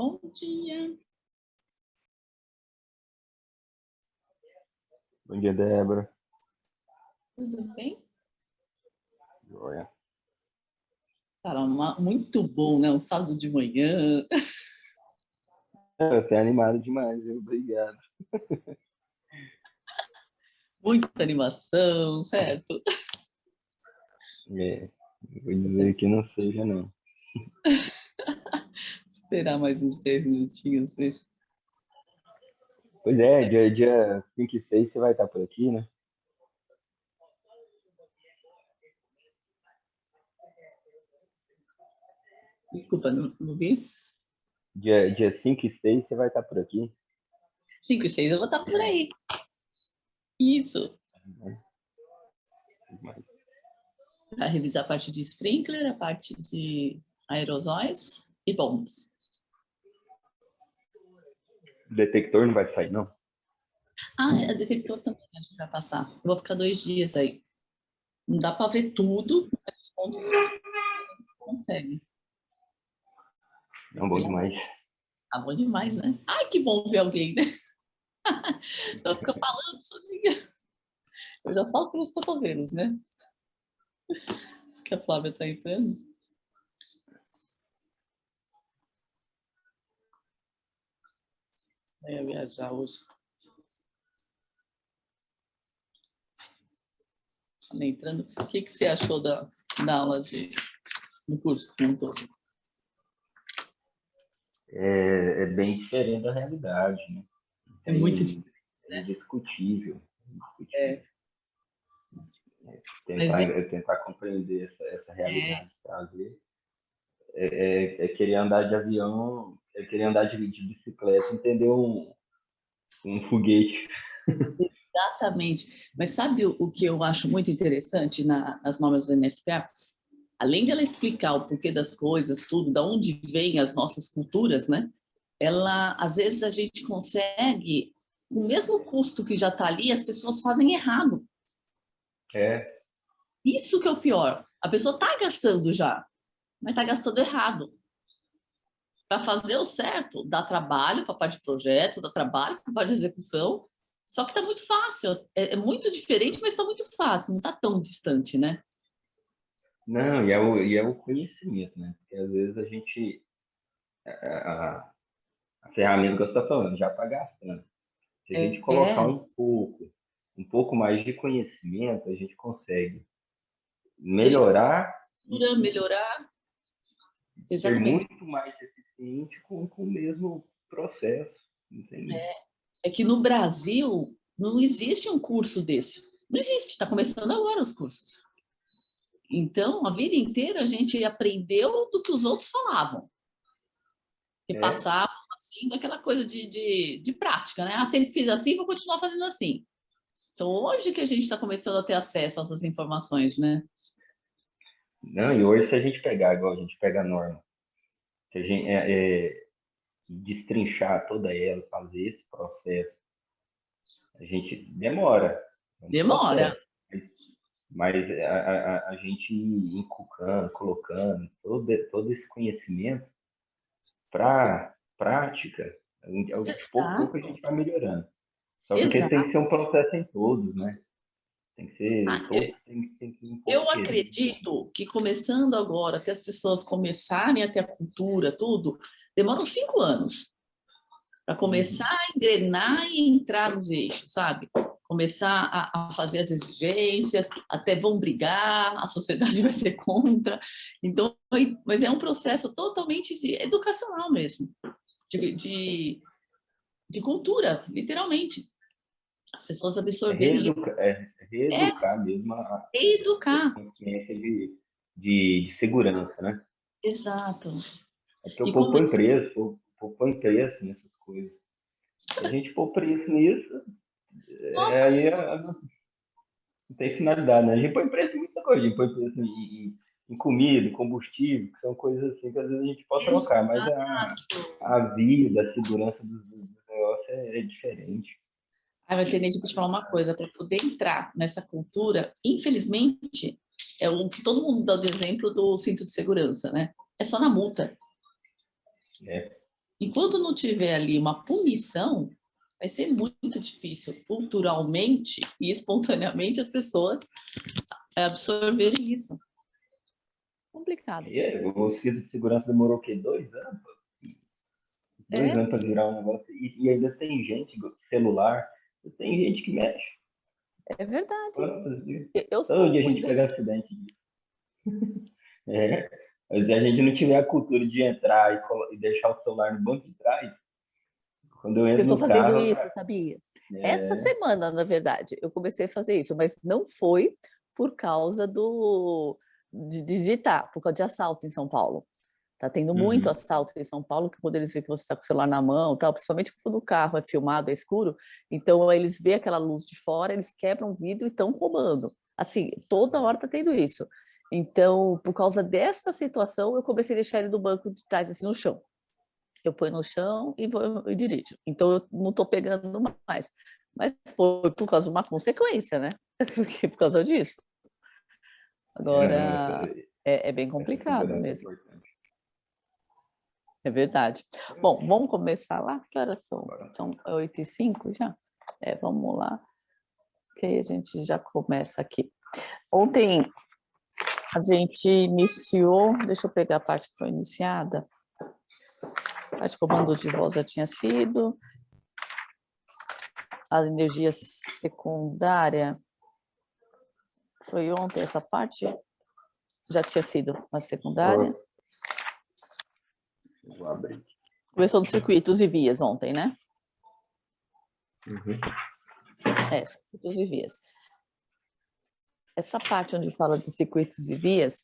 Bom dia. Bom dia, Débora. Tudo bem? Joia. Cara, muito bom, né? Um sábado de manhã. Você é animado demais, viu? Obrigado. Muita animação, certo? Vou dizer que não seja, não. Esperar mais uns 10 minutinhos. Ver. Pois é, dia 5 e 6 você vai estar por aqui, né? Desculpa, não vi? Dia 5 e 6 você vai estar por aqui. 5 e 6 eu vou estar por aí. Isso. Vai revisar a parte de sprinkler, a parte de aerosóis e bombas. O detector não vai sair, não? É detector também a gente vai passar. Eu vou ficar 2 dias aí. Não dá para ver tudo, mas os pontos consegue. Não, bom demais. Tá bom demais, né? Ai, que bom ver alguém, né? Então fica falando sozinha. Eu já falo pelos cotovelos, né? Acho que a Flávia tá entrando. Eu ia viajar hoje. Ela entrando. O que você achou da aula do curso como um todo? É bem diferente da realidade, né? É muito difícil, É né? indiscutível. É. Mas Tentar compreender essa é, realidade, trazer. É querer andar de avião, é querer andar de bicicleta, entender um foguete. exatamente. Mas sabe o que eu acho muito interessante nas normas do NFPA? Além dela explicar o porquê das coisas, tudo, da onde vêm as nossas culturas, né? Ela, às vezes, a gente consegue, o mesmo custo que já está ali, as pessoas fazem errado. É, Isso que é o pior. A pessoa está gastando já, mas está gastando errado. Para fazer o certo, dá trabalho para a parte de projeto, dá trabalho para a parte de execução, só que está muito fácil. É muito diferente, mas está muito fácil, não está tão distante, né? não, e é o conhecimento, né? Porque às vezes a gente, a, a ferramenta que você está falando, já está gastando. Se a gente colocar É, um pouco mais de conhecimento, a gente consegue deixa melhorar a melhorar, e ser exatamente. muito mais eficiente com o mesmo processo, entende? É que no Brasil não existe um curso desse. Não existe, está começando agora os cursos. Então, a vida inteira a gente aprendeu do que os outros falavam. Que É, passavam assim, daquela coisa de prática, né? Ah, sempre fiz assim, vou continuar fazendo assim. Então, hoje que a gente está começando a ter acesso a essas informações, né? não, e hoje se a gente pegar, igual a gente pega a norma, se a gente destrinchar toda ela, fazer esse processo, a gente demora, é um Demora. processo. Mas a gente inculcando, colocando todo esse conhecimento para prática, de pouco a pouco a Exato, gente vai melhorando. Só porque tem que exato. ser um processo em todos, né? Tem que ser, Ah, todos tem que um pouco eu querer. acredito que começando agora, até as pessoas começarem a ter a cultura, tudo, demoram 5 anos para começar Uhum. a engrenar e entrar nos eixos, sabe? Começar a fazer as exigências, até vão brigar, a sociedade vai ser contra. Então, mas é um processo totalmente educacional mesmo, de, de, de cultura, literalmente. As pessoas absorverem isso. É Reeducar mesmo essa educar. consciência de segurança, né? Exato. É porque o E povo como põe preço, o povo põe preço nessas coisas. Se a gente pôr preço nisso, nossa, aí não tem finalidade, né? A gente põe preço em muita coisa, a gente põe preço em comida, em combustível, que são coisas assim que às vezes a gente pode trocar, mas exato. a vida, a segurança do negócio é diferente. Ah, mas Tenente, vou te falar uma coisa, para poder entrar nessa cultura, infelizmente, é o que todo mundo dá de exemplo do cinto de segurança, né? É só na multa. Né? enquanto não tiver ali uma punição, vai ser muito difícil, culturalmente e espontaneamente, as pessoas absorverem isso. Complicado. O cinto de segurança demorou o quê? 2 anos? 2 anos para virar um negócio. E ainda tem gente, celular, tem gente que mexe. É verdade. Eu todo dia a gente pega acidente. Mas se a gente não tiver a cultura de entrar e deixar o celular no banco de trás, quando eu entro Eu estou no fazendo carro. isso, sabia? Essa semana, na verdade, eu comecei a fazer isso, mas não foi por causa de digitar, por causa de assalto em São Paulo. Tá tendo muito assalto em São Paulo, que quando eles veem que você está com o celular na mão, tal, principalmente quando o carro é filmado, é escuro, então eles veem aquela luz de fora, eles quebram o vidro e estão roubando. Assim, toda hora está tendo isso. Então, por causa desta situação, eu comecei a deixar ele no banco de trás, assim, no chão. Eu ponho no chão e vou e dirijo. Então, eu não estou pegando mais. Mas foi por causa de uma consequência, né? Por causa disso. Agora, é bem complicado mesmo. É verdade. Bom, vamos começar lá? Que horas são? São 8h05 já? Vamos lá, que aí a gente já começa aqui. Ontem a gente iniciou, deixa eu pegar a parte que foi iniciada. A parte de comando de voz já tinha sido. A energia secundária foi ontem essa parte? Já tinha sido a secundária? Vou abrir. Começou dos circuitos e vias ontem, né? Circuitos e vias. Essa parte onde fala de circuitos e vias,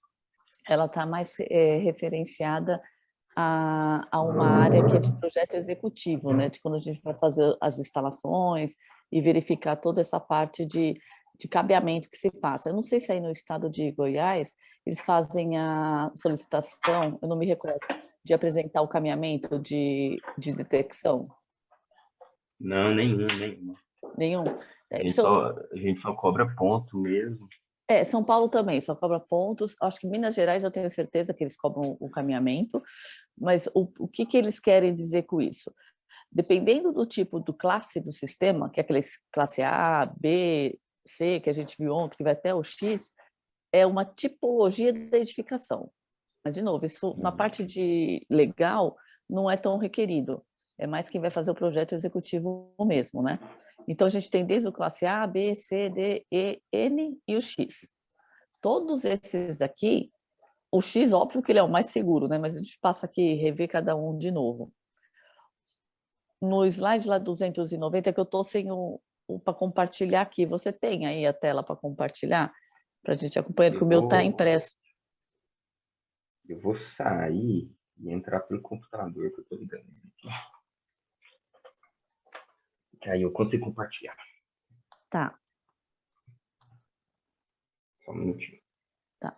ela está mais referenciada a uma área que é de projeto executivo, né? De quando a gente vai fazer as instalações e verificar toda essa parte de cabeamento que se passa. Eu não sei se aí no estado de Goiás eles fazem a solicitação, eu não me recordo, de apresentar o caminhamento de detecção. Não, nenhum. Nenhum? A gente só cobra ponto mesmo. São Paulo também, só cobra pontos. Acho que Minas Gerais eu tenho certeza que eles cobram o caminhamento, mas o que eles querem dizer com isso? Dependendo do tipo do classe do sistema, que é aquele classe A, B, C, que a gente viu ontem, que vai até o X, é uma tipologia da edificação. Mas, de novo, isso na parte de legal não é tão requerido. É mais quem vai fazer o projeto executivo mesmo, né? Então, a gente tem desde o classe A, B, C, D, E, N e o X. Todos esses aqui, o X, óbvio que ele é o mais seguro, né? Mas a gente passa aqui e rever cada um de novo. No slide lá 290, que eu estou sem o para compartilhar aqui. Você tem aí a tela para compartilhar? Para a gente acompanhar, que o meu está impresso. Eu vou sair e entrar pelo computador que eu estou ligando aqui. Que aí eu consigo compartilhar. Tá. Só um minutinho. Tá.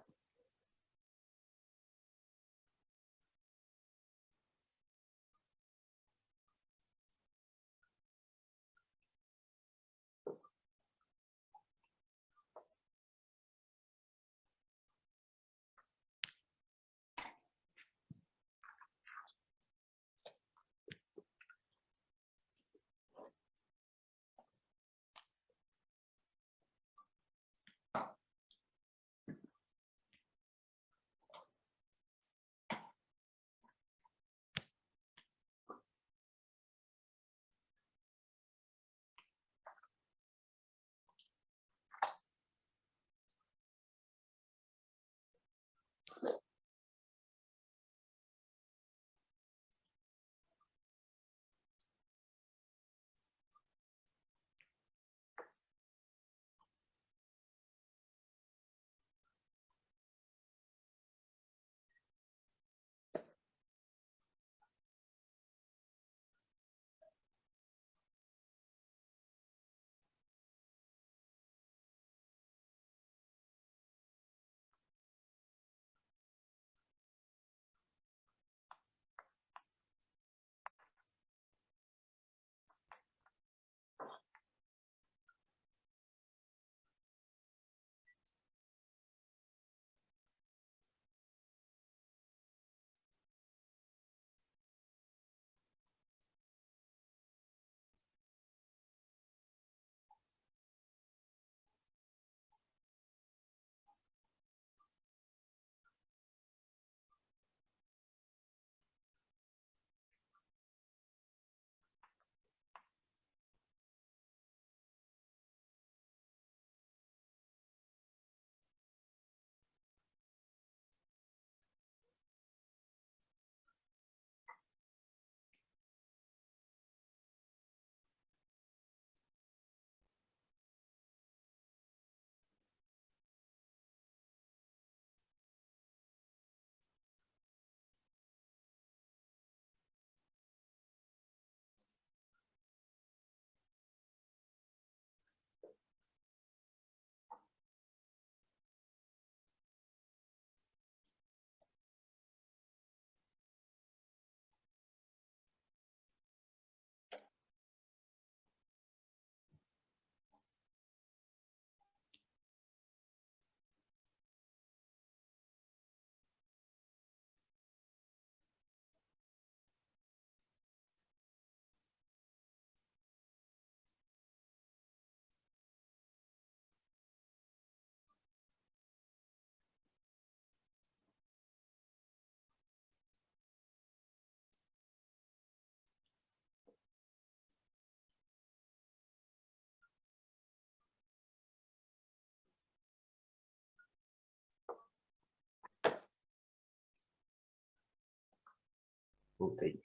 Voltei.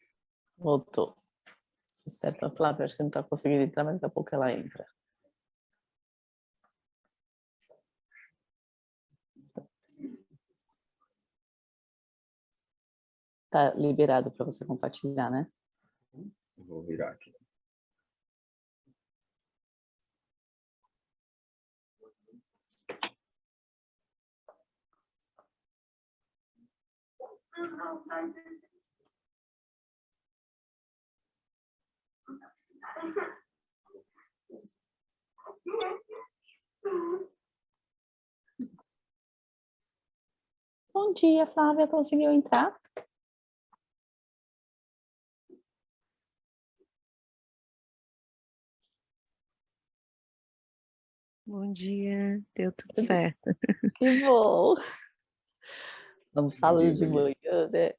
Voltou. Certo, a Flávia acho que não está conseguindo entrar, mas daqui a pouco ela entra. Tá liberado para você compartilhar, né? Vou virar aqui. Bom dia, Flávia, conseguiu entrar? Bom dia, deu tudo certo. Que bom! Vamos sábado de Bom dia. manhã, né?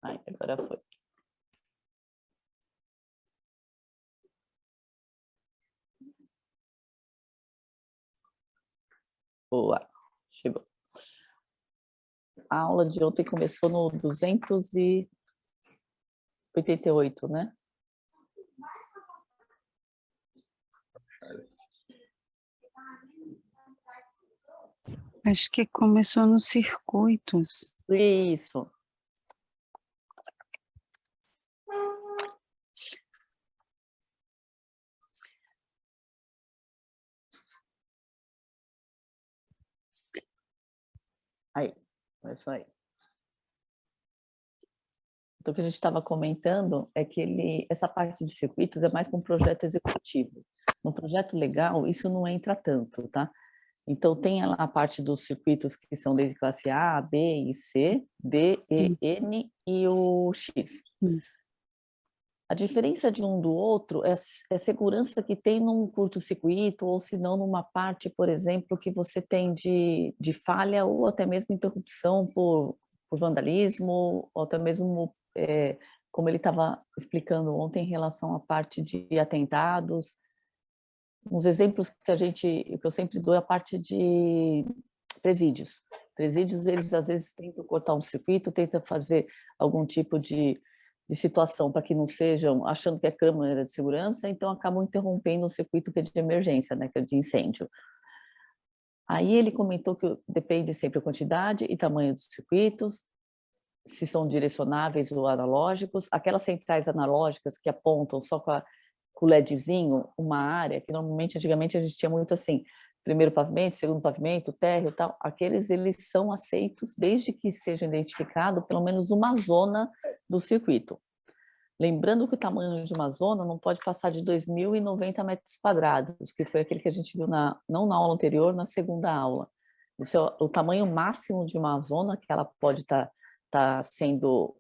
Ai, agora foi. Boa, chegou. A aula de ontem começou no 288, né? Acho que começou nos circuitos. Isso. Aí, começou aí. Então, o que a gente estava comentando é que essa parte de circuitos é mais para um projeto executivo. No projeto legal, isso não entra tanto, tá? Então, tem lá a parte dos circuitos que são desde classe A, B e C, D, E, Sim. N e o X. Isso. A diferença de um do outro é a segurança que tem num curto-circuito, ou se não numa parte, por exemplo, que você tem de falha ou até mesmo interrupção por vandalismo, ou até mesmo, como ele estava explicando ontem, em relação à parte de atentados. Uns exemplos que eu sempre dou é a parte de presídios. Presídios, eles às vezes tentam cortar um circuito, tentam fazer algum tipo de situação para que não sejam, achando que é câmera de segurança, então acabam interrompendo o circuito que é de emergência, né, que é de incêndio. Aí ele comentou que depende sempre da quantidade e tamanho dos circuitos, se são direcionáveis ou analógicos, aquelas centrais analógicas que apontam só com o LEDzinho, uma área, que normalmente, antigamente, a gente tinha muito assim, primeiro pavimento, segundo pavimento, térreo e tal, aqueles eles são aceitos desde que seja identificado pelo menos uma zona do circuito. Lembrando que o tamanho de uma zona não pode passar de 2.090 metros quadrados, que foi aquele que a gente viu não na aula anterior, na segunda aula. Isso é o tamanho máximo de uma zona que ela pode estar sendo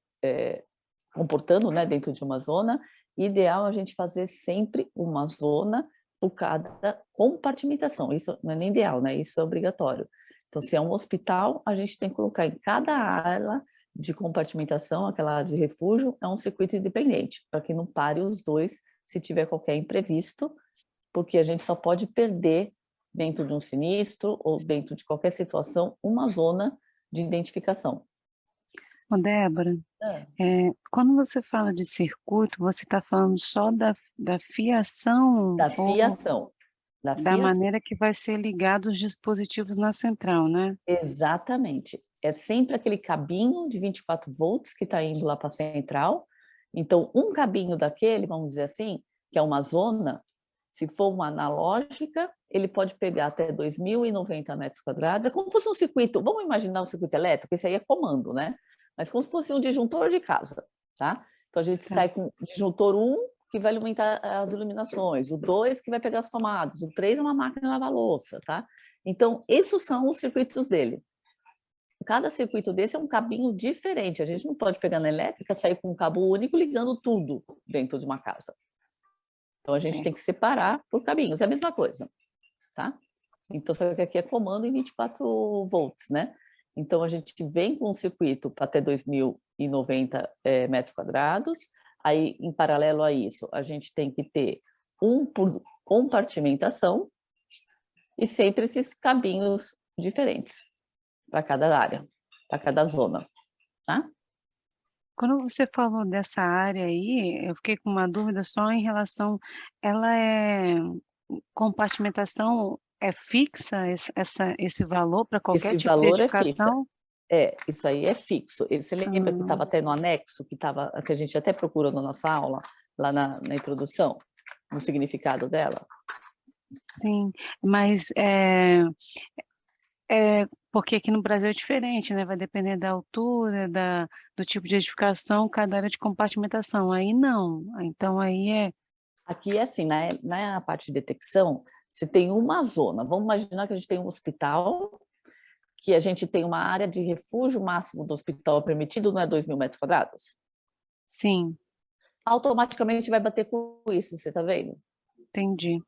comportando, né, dentro de uma zona. Ideal a gente fazer sempre uma zona por cada compartimentação. Isso não é nem ideal, né? Isso é obrigatório. Então, se é um hospital, a gente tem que colocar em cada ala de compartimentação, aquela de refúgio, é um circuito independente, para que não pare os dois se tiver qualquer imprevisto, porque a gente só pode perder dentro de um sinistro ou dentro de qualquer situação uma zona de identificação. Ô, Débora, quando você fala de circuito, você está falando só da fiação? Da Ou fiação. da maneira que vai ser ligado os dispositivos na central, né? Exatamente. É sempre aquele cabinho de 24 volts que está indo lá para a central. Então, um cabinho daquele, vamos dizer assim, que é uma zona, se for uma analógica, ele pode pegar até 2.090 metros quadrados. É como se fosse um circuito, vamos imaginar um circuito elétrico, esse aí é comando, né? Mas como se fosse um disjuntor de casa, tá? Então, a gente sai com o disjuntor 1, que vai alimentar as iluminações, o 2 que vai pegar as tomadas, o 3 é uma máquina de lavar louça, tá? Então, esses são os circuitos dele. Cada circuito desse é um cabinho diferente. A gente não pode pegar na elétrica, sair com um cabo único ligando tudo dentro de uma casa. Então, a gente tem que separar por cabinhos. É a mesma coisa, tá? Então, só que aqui é comando em 24 volts, né? Então, a gente vem com um circuito até 2.000 2.090 metros quadrados. Aí, em paralelo a isso, a gente tem que ter por compartimentação e sempre esses cabinhos diferentes para cada área, para cada zona, tá? Quando você falou dessa área aí, eu fiquei com uma dúvida só em relação, ela é compartimentação é fixa esse valor para qualquer Esse tipo de valor é fixo. edificação? Isso aí é fixo. Você lembra que estava até no anexo, que a gente até procurou na nossa aula, lá na introdução, no significado dela? Sim, mas porque aqui no Brasil é diferente, né? Vai depender da altura, do tipo de edificação, cada área de compartimentação. Aí não. Então aí Aqui é assim, na parte de detecção, você tem uma zona. Vamos imaginar que a gente tem um hospital, que a gente tem uma área de refúgio máximo do hospital permitido, não é 2.000 metros quadrados? sim, Automaticamente vai bater com isso, você está vendo? entendi.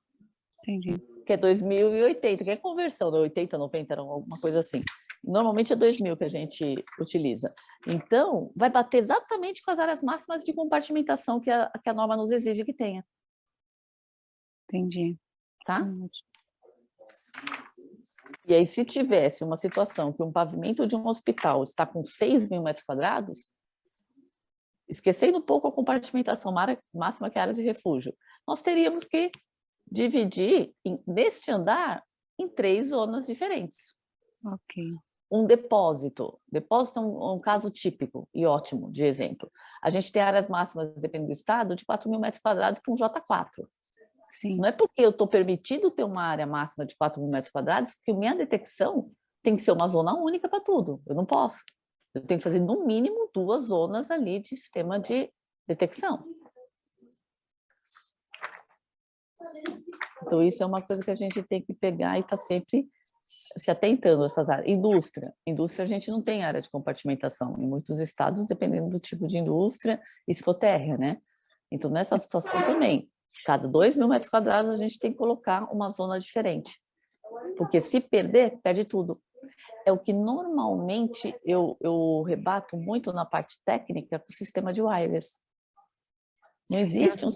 Que é 2.080, que é conversão, né? 80, 90, era alguma coisa assim. Normalmente é 2.000 que a gente utiliza. Então, vai bater exatamente com as áreas máximas de compartimentação que a norma nos exige que tenha. Entendi. Tá? E aí, se tivesse uma situação que um pavimento de um hospital está com 6.000 metros quadrados, esquecendo um pouco a compartimentação máxima, que é a área de refúgio, nós teríamos que dividir neste andar em 3 zonas diferentes. Ok. Um depósito. Depósito é um caso típico e ótimo de exemplo. A gente tem áreas máximas, dependendo do estado, de 4.000 metros quadrados para um J4. Sim. Não é porque eu estou permitido ter uma área máxima de 4.000 metros quadrados que minha detecção tem que ser uma zona única para tudo. Eu não posso. Eu tenho que fazer, no mínimo, 2 zonas ali de sistema de detecção. Então, isso é uma coisa que a gente tem que pegar e estar sempre se atentando a essas áreas. Indústria a gente não tem área de compartimentação. Em muitos estados, dependendo do tipo de indústria, e se for terra, né? Então, nessa situação também, cada 2.000 metros quadrados, a gente tem que colocar uma zona diferente. Porque se perder, perde tudo. É o que normalmente eu rebato muito na parte técnica com o sistema de wireless. Não existe um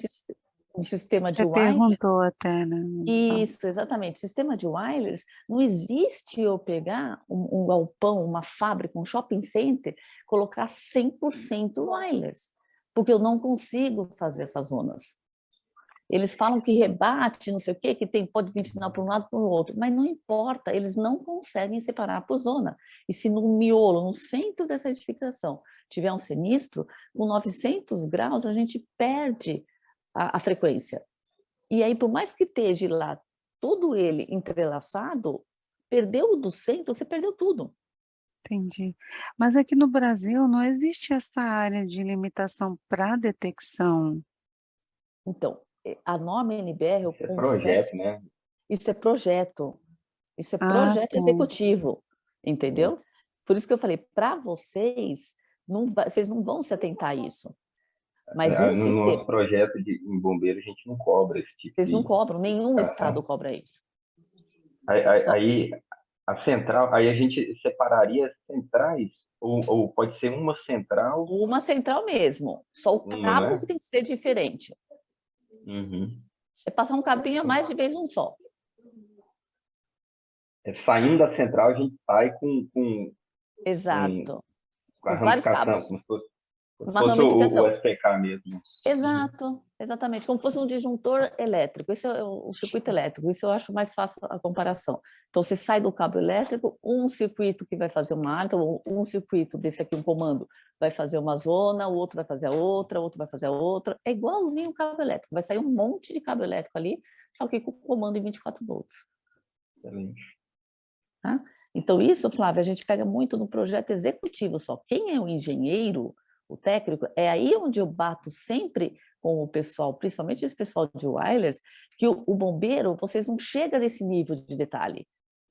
sistema de Você wireless. perguntou até, né? Isso, exatamente. Sistema de wireless, não existe eu pegar um galpão, uma fábrica, um shopping center, colocar 100% wireless, porque eu não consigo fazer essas zonas. Eles falam que rebate, não sei o quê, que pode vir sinal para um lado e para o outro, mas não importa, eles não conseguem separar por zona. E se no miolo, no centro dessa edificação, tiver um sinistro, com 900 graus, a gente perde a frequência. E aí, por mais que esteja lá todo ele entrelaçado, perdeu do centro, você perdeu tudo. Entendi. Mas aqui no Brasil não existe essa área de limitação para detecção. Então, a norma NBR, eu Isso é confesso, projeto, né? isso é projeto. Isso é Ah, projeto tá. executivo, entendeu? Por isso que eu falei, para vocês, vocês não vão se atentar a isso. Mas um No nosso sistema, projeto em bombeiro, a gente não cobra esse tipo vocês não de cobram, nenhum estado indicação. cobra isso. Aí, a central, aí a gente separaria as centrais, ou pode ser uma central, Uma central mesmo, só o uma, cabo né? que tem que ser diferente. Uhum. É passar um cabinho a mais de vez um só. Saindo da central, a gente sai Exato. com a Com vários ramificação, cabos. como se Uma fosse o ramificação. SPK mesmo. Exato, exatamente. Como fosse um disjuntor elétrico. Esse é o circuito elétrico. Isso eu acho mais fácil a comparação. Então, você sai do cabo elétrico, um circuito que vai fazer uma área, então, um circuito desse aqui, um comando, vai fazer uma zona, o outro vai fazer a outra, o outro vai fazer a outra. É igualzinho o cabo elétrico. Vai sair um monte de cabo elétrico ali, só que com comando em 24 volts. Excelente. Tá? Então, isso, Flávia, a gente pega muito no projeto executivo só. Quem é o engenheiro, o técnico, é aí onde eu bato sempre com o pessoal, principalmente esse pessoal de wireless, que o bombeiro, vocês não chegam nesse nível de detalhe.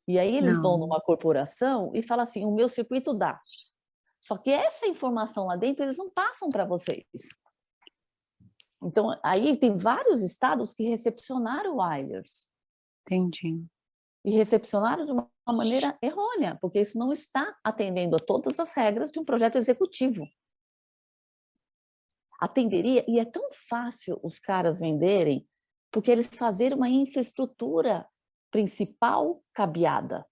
E aí eles vão Não, numa corporação e falam assim, o meu circuito dá. Só que essa informação lá dentro, eles não passam para vocês. Então, aí tem vários estados que recepcionaram wireless. entendi. E recepcionaram de uma maneira errônea, porque isso não está atendendo a todas as regras de um projeto executivo. atenderia, e é tão fácil os caras venderem, porque eles fazem uma infraestrutura principal cabeada.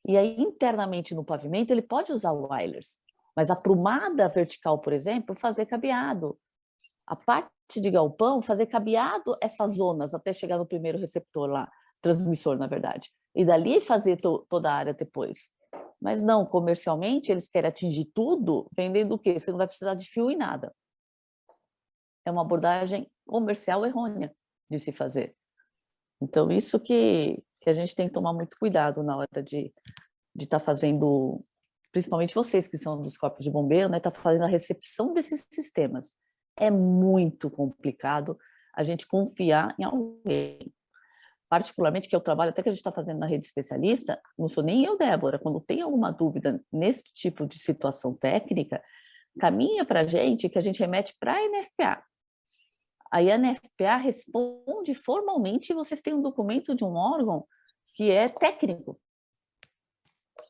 E aí, internamente no pavimento, ele pode usar o wireless, mas a prumada vertical, por exemplo, fazer cabeado. A parte de galpão, fazer cabeado essas zonas até chegar no primeiro receptor lá, transmissor, na verdade. E dali fazer toda a área depois. Mas não, comercialmente, eles querem atingir tudo, vendendo o quê? Você não vai precisar de fio e nada. É uma abordagem comercial errônea de se fazer. Então, isso que a gente tem que tomar muito cuidado na hora de estar fazendo, principalmente vocês que são dos corpos de bombeiro, né, tá fazendo a recepção desses sistemas. É muito complicado a gente confiar em alguém. Particularmente, que é o trabalho até que a gente está fazendo na rede especialista, não sou nem eu, Débora, quando tem alguma dúvida nesse tipo de situação técnica, caminha para a gente, que a gente remete para a NFPA. Aí a NFPA responde formalmente e vocês têm um documento de um órgão que é técnico.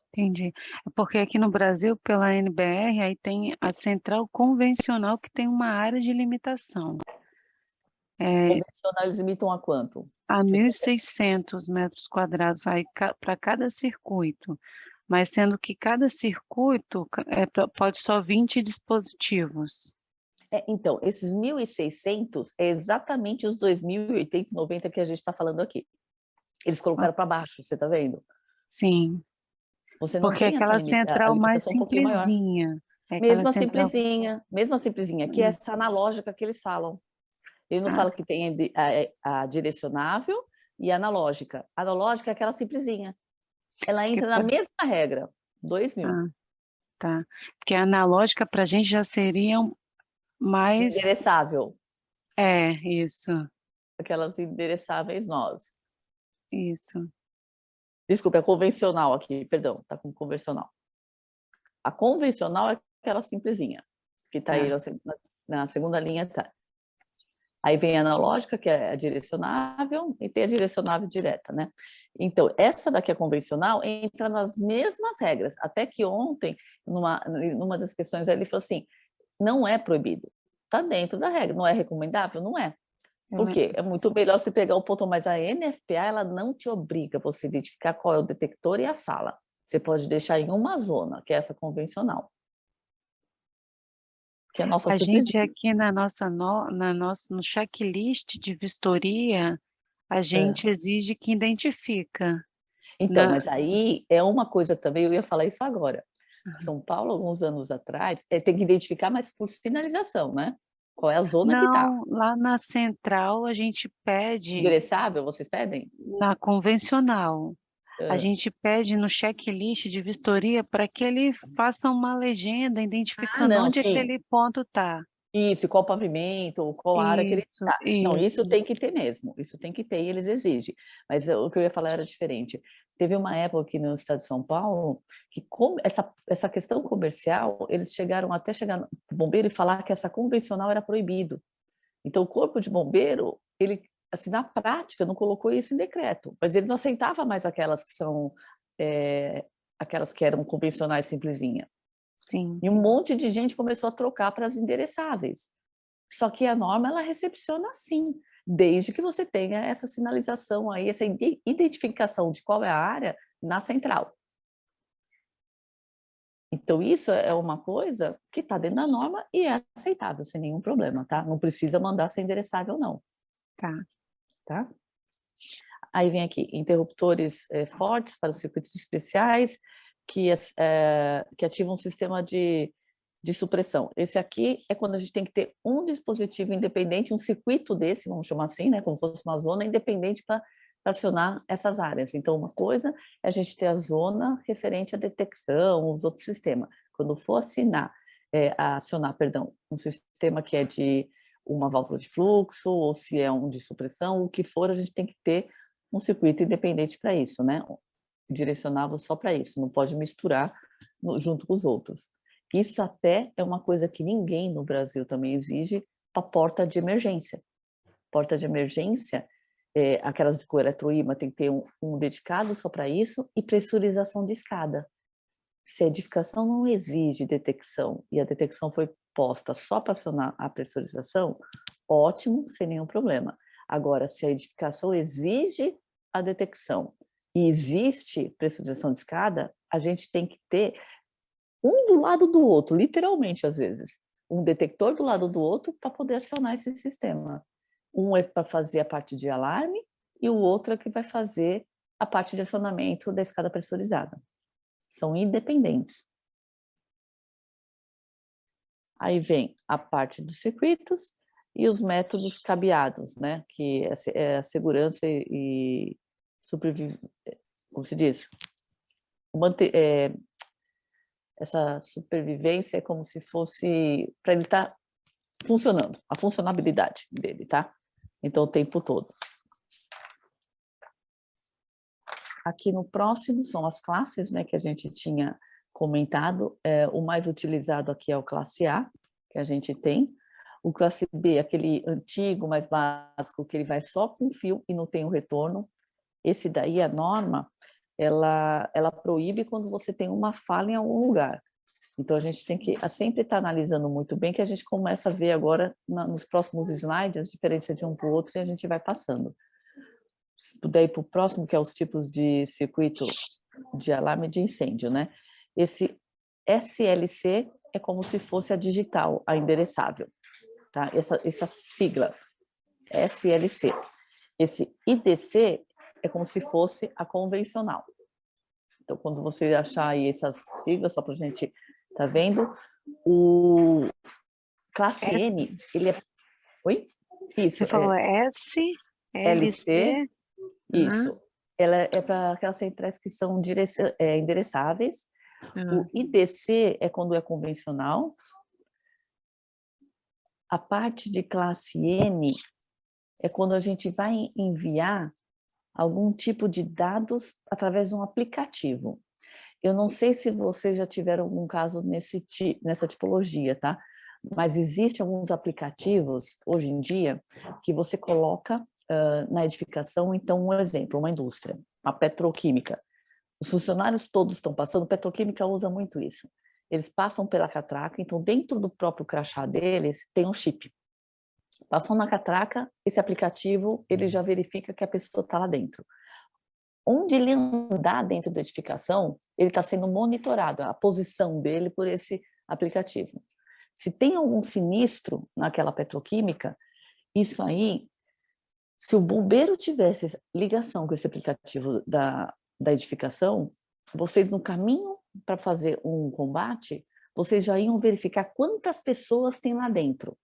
Entendi. Porque aqui no Brasil, pela NBR, aí tem a central convencional que tem uma área de limitação. Convencional, eles limitam a quanto? A 1.600 metros quadrados aí para cada circuito, mas sendo que cada circuito pode só 20 dispositivos. Então, esses 1.600 é exatamente os 2.080, 90 que a gente está falando aqui. Eles colocaram para baixo, você está vendo? Sim. Você não Porque tem aquela central mais limitação um pouquinho maior. simplesinha. Mesma simplesinha, que é essa analógica que eles falam. Ele não fala que tem a direcionável e a analógica. A analógica é aquela simplesinha. Ela entra na mesma regra, 2.000. Ah, tá. Porque a analógica para a gente já seria mais... Endereçável. Isso. Aquelas endereçáveis nós. Isso. Desculpa, é convencional aqui, perdão, tá com convencional. A convencional é aquela simplesinha, que tá aí na segunda linha, tá. Aí vem a analógica, que é a direcionável, e tem a direcionável direta, né? Então, essa daqui, a convencional, entra nas mesmas regras. Até que ontem, numa das questões, ele falou assim, não é proibido, tá dentro da regra, não é recomendável? Não é. Por quê? É muito melhor você pegar o ponto, mas a NFPA, ela não te obriga a você identificar qual é o detector e a sala. Você pode deixar em uma zona, que é essa convencional. Que é a nossa gente aqui no checklist de vistoria, a gente exige que identifica. Então, mas aí é uma coisa também, eu ia falar isso agora. São Paulo, alguns anos atrás, tem que identificar, mas por sinalização, né? Qual é a zona que está? Não, lá na central a gente pede... Endereçável, vocês pedem? Na convencional. A gente pede no checklist de vistoria para que ele faça uma legenda identificando não, onde sim. aquele ponto está. Isso, qual pavimento, ou qual área que ele está. Não, isso tem que ter mesmo, isso tem que ter e eles exigem. Mas o que eu ia falar era diferente. Teve uma época aqui no estado de São Paulo que essa questão comercial, eles até chegar no bombeiro e falar que essa convencional era proibido. Então, o corpo de bombeiro, ele, assim, na prática, não colocou isso em decreto, mas ele não aceitava mais aquelas que são, aquelas que eram convencionais simplesinha. Sim. E um monte de gente começou a trocar para as endereçáveis. Só que a norma, ela recepciona assim, desde que você tenha essa sinalização aí, essa identificação de qual é a área na central. Então, isso é uma coisa que está dentro da norma e é aceitável, sem nenhum problema, tá? Não precisa mandar ser endereçável, não. Tá? Aí vem aqui, interruptores fortes para os circuitos especiais, que ativam um sistema de supressão. Esse aqui é quando a gente tem que ter um dispositivo independente, um circuito desse, vamos chamar assim, né, como se fosse uma zona independente para acionar essas áreas. Então, uma coisa é a gente ter a zona referente à detecção, os outros sistemas. Quando for acionar, um sistema que é de uma válvula de fluxo, ou se é um de supressão, o que for, a gente tem que ter um circuito independente para isso, né? Direcionável só para isso, não pode misturar junto com os outros. Isso até é uma coisa que ninguém no Brasil também exige para porta de emergência. Porta de emergência, aquelas com eletroímã, tem que ter um dedicado só para isso, e pressurização de escada. Se a edificação não exige detecção, e a detecção foi posta só para acionar a pressurização, ótimo, sem nenhum problema. Agora, se a edificação exige a detecção e existe pressurização de escada, a gente tem que ter um do lado do outro, literalmente, às vezes. Um detector do lado do outro para poder acionar esse sistema. Um é para fazer a parte de alarme e o outro é que vai fazer a parte de acionamento da escada pressurizada. São independentes. Aí vem a parte dos circuitos e os métodos cabeados, né? Que é a segurança e sobrevivência, como se diz? Essa supervivência é como se fosse para ele estar funcionando, a funcionabilidade dele, tá? Então, o tempo todo. Aqui no próximo são as classes, né, que a gente tinha comentado. O mais utilizado aqui é o classe A, que a gente tem. O classe B, aquele antigo, mais básico, que ele vai só com fio e não tem o retorno. Esse daí, a norma, ela proíbe quando você tem uma falha em algum lugar. Então, a gente tem que sempre estar analisando muito bem, que a gente começa a ver agora, nos próximos slides, a diferença de um para o outro, e a gente vai passando. Se puder ir para o próximo, que é os tipos de circuito de alarme de incêndio, né? Esse SLC é como se fosse a digital, a endereçável, tá? Essa sigla, SLC. Esse IDC é como se fosse a convencional. Então, quando você achar aí essas siglas, só para a gente tá vendo, o classe N, ele é... Oi? Isso, Você falou S, LC, isso. Uhum. Ela é para aquelas centrais que são endereçáveis. O IDC é quando é convencional. A parte de classe N é quando a gente vai enviar algum tipo de dados através de um aplicativo. Eu não sei se vocês já tiveram algum caso nessa tipologia, tá? Mas existem alguns aplicativos, hoje em dia, que você coloca na edificação. Então, um exemplo, uma indústria, uma petroquímica. Os funcionários todos estão passando, petroquímica usa muito isso. Eles passam pela catraca, então dentro do próprio crachá deles tem um chip. Passou na catraca, esse aplicativo, ele já verifica que a pessoa está lá dentro. Onde ele andar dentro da edificação, ele está sendo monitorado, a posição dele por esse aplicativo. Se tem algum sinistro naquela petroquímica, isso aí, se o bombeiro tivesse ligação com esse aplicativo da edificação, vocês no caminho para fazer um combate, vocês já iam verificar quantas pessoas tem lá dentro.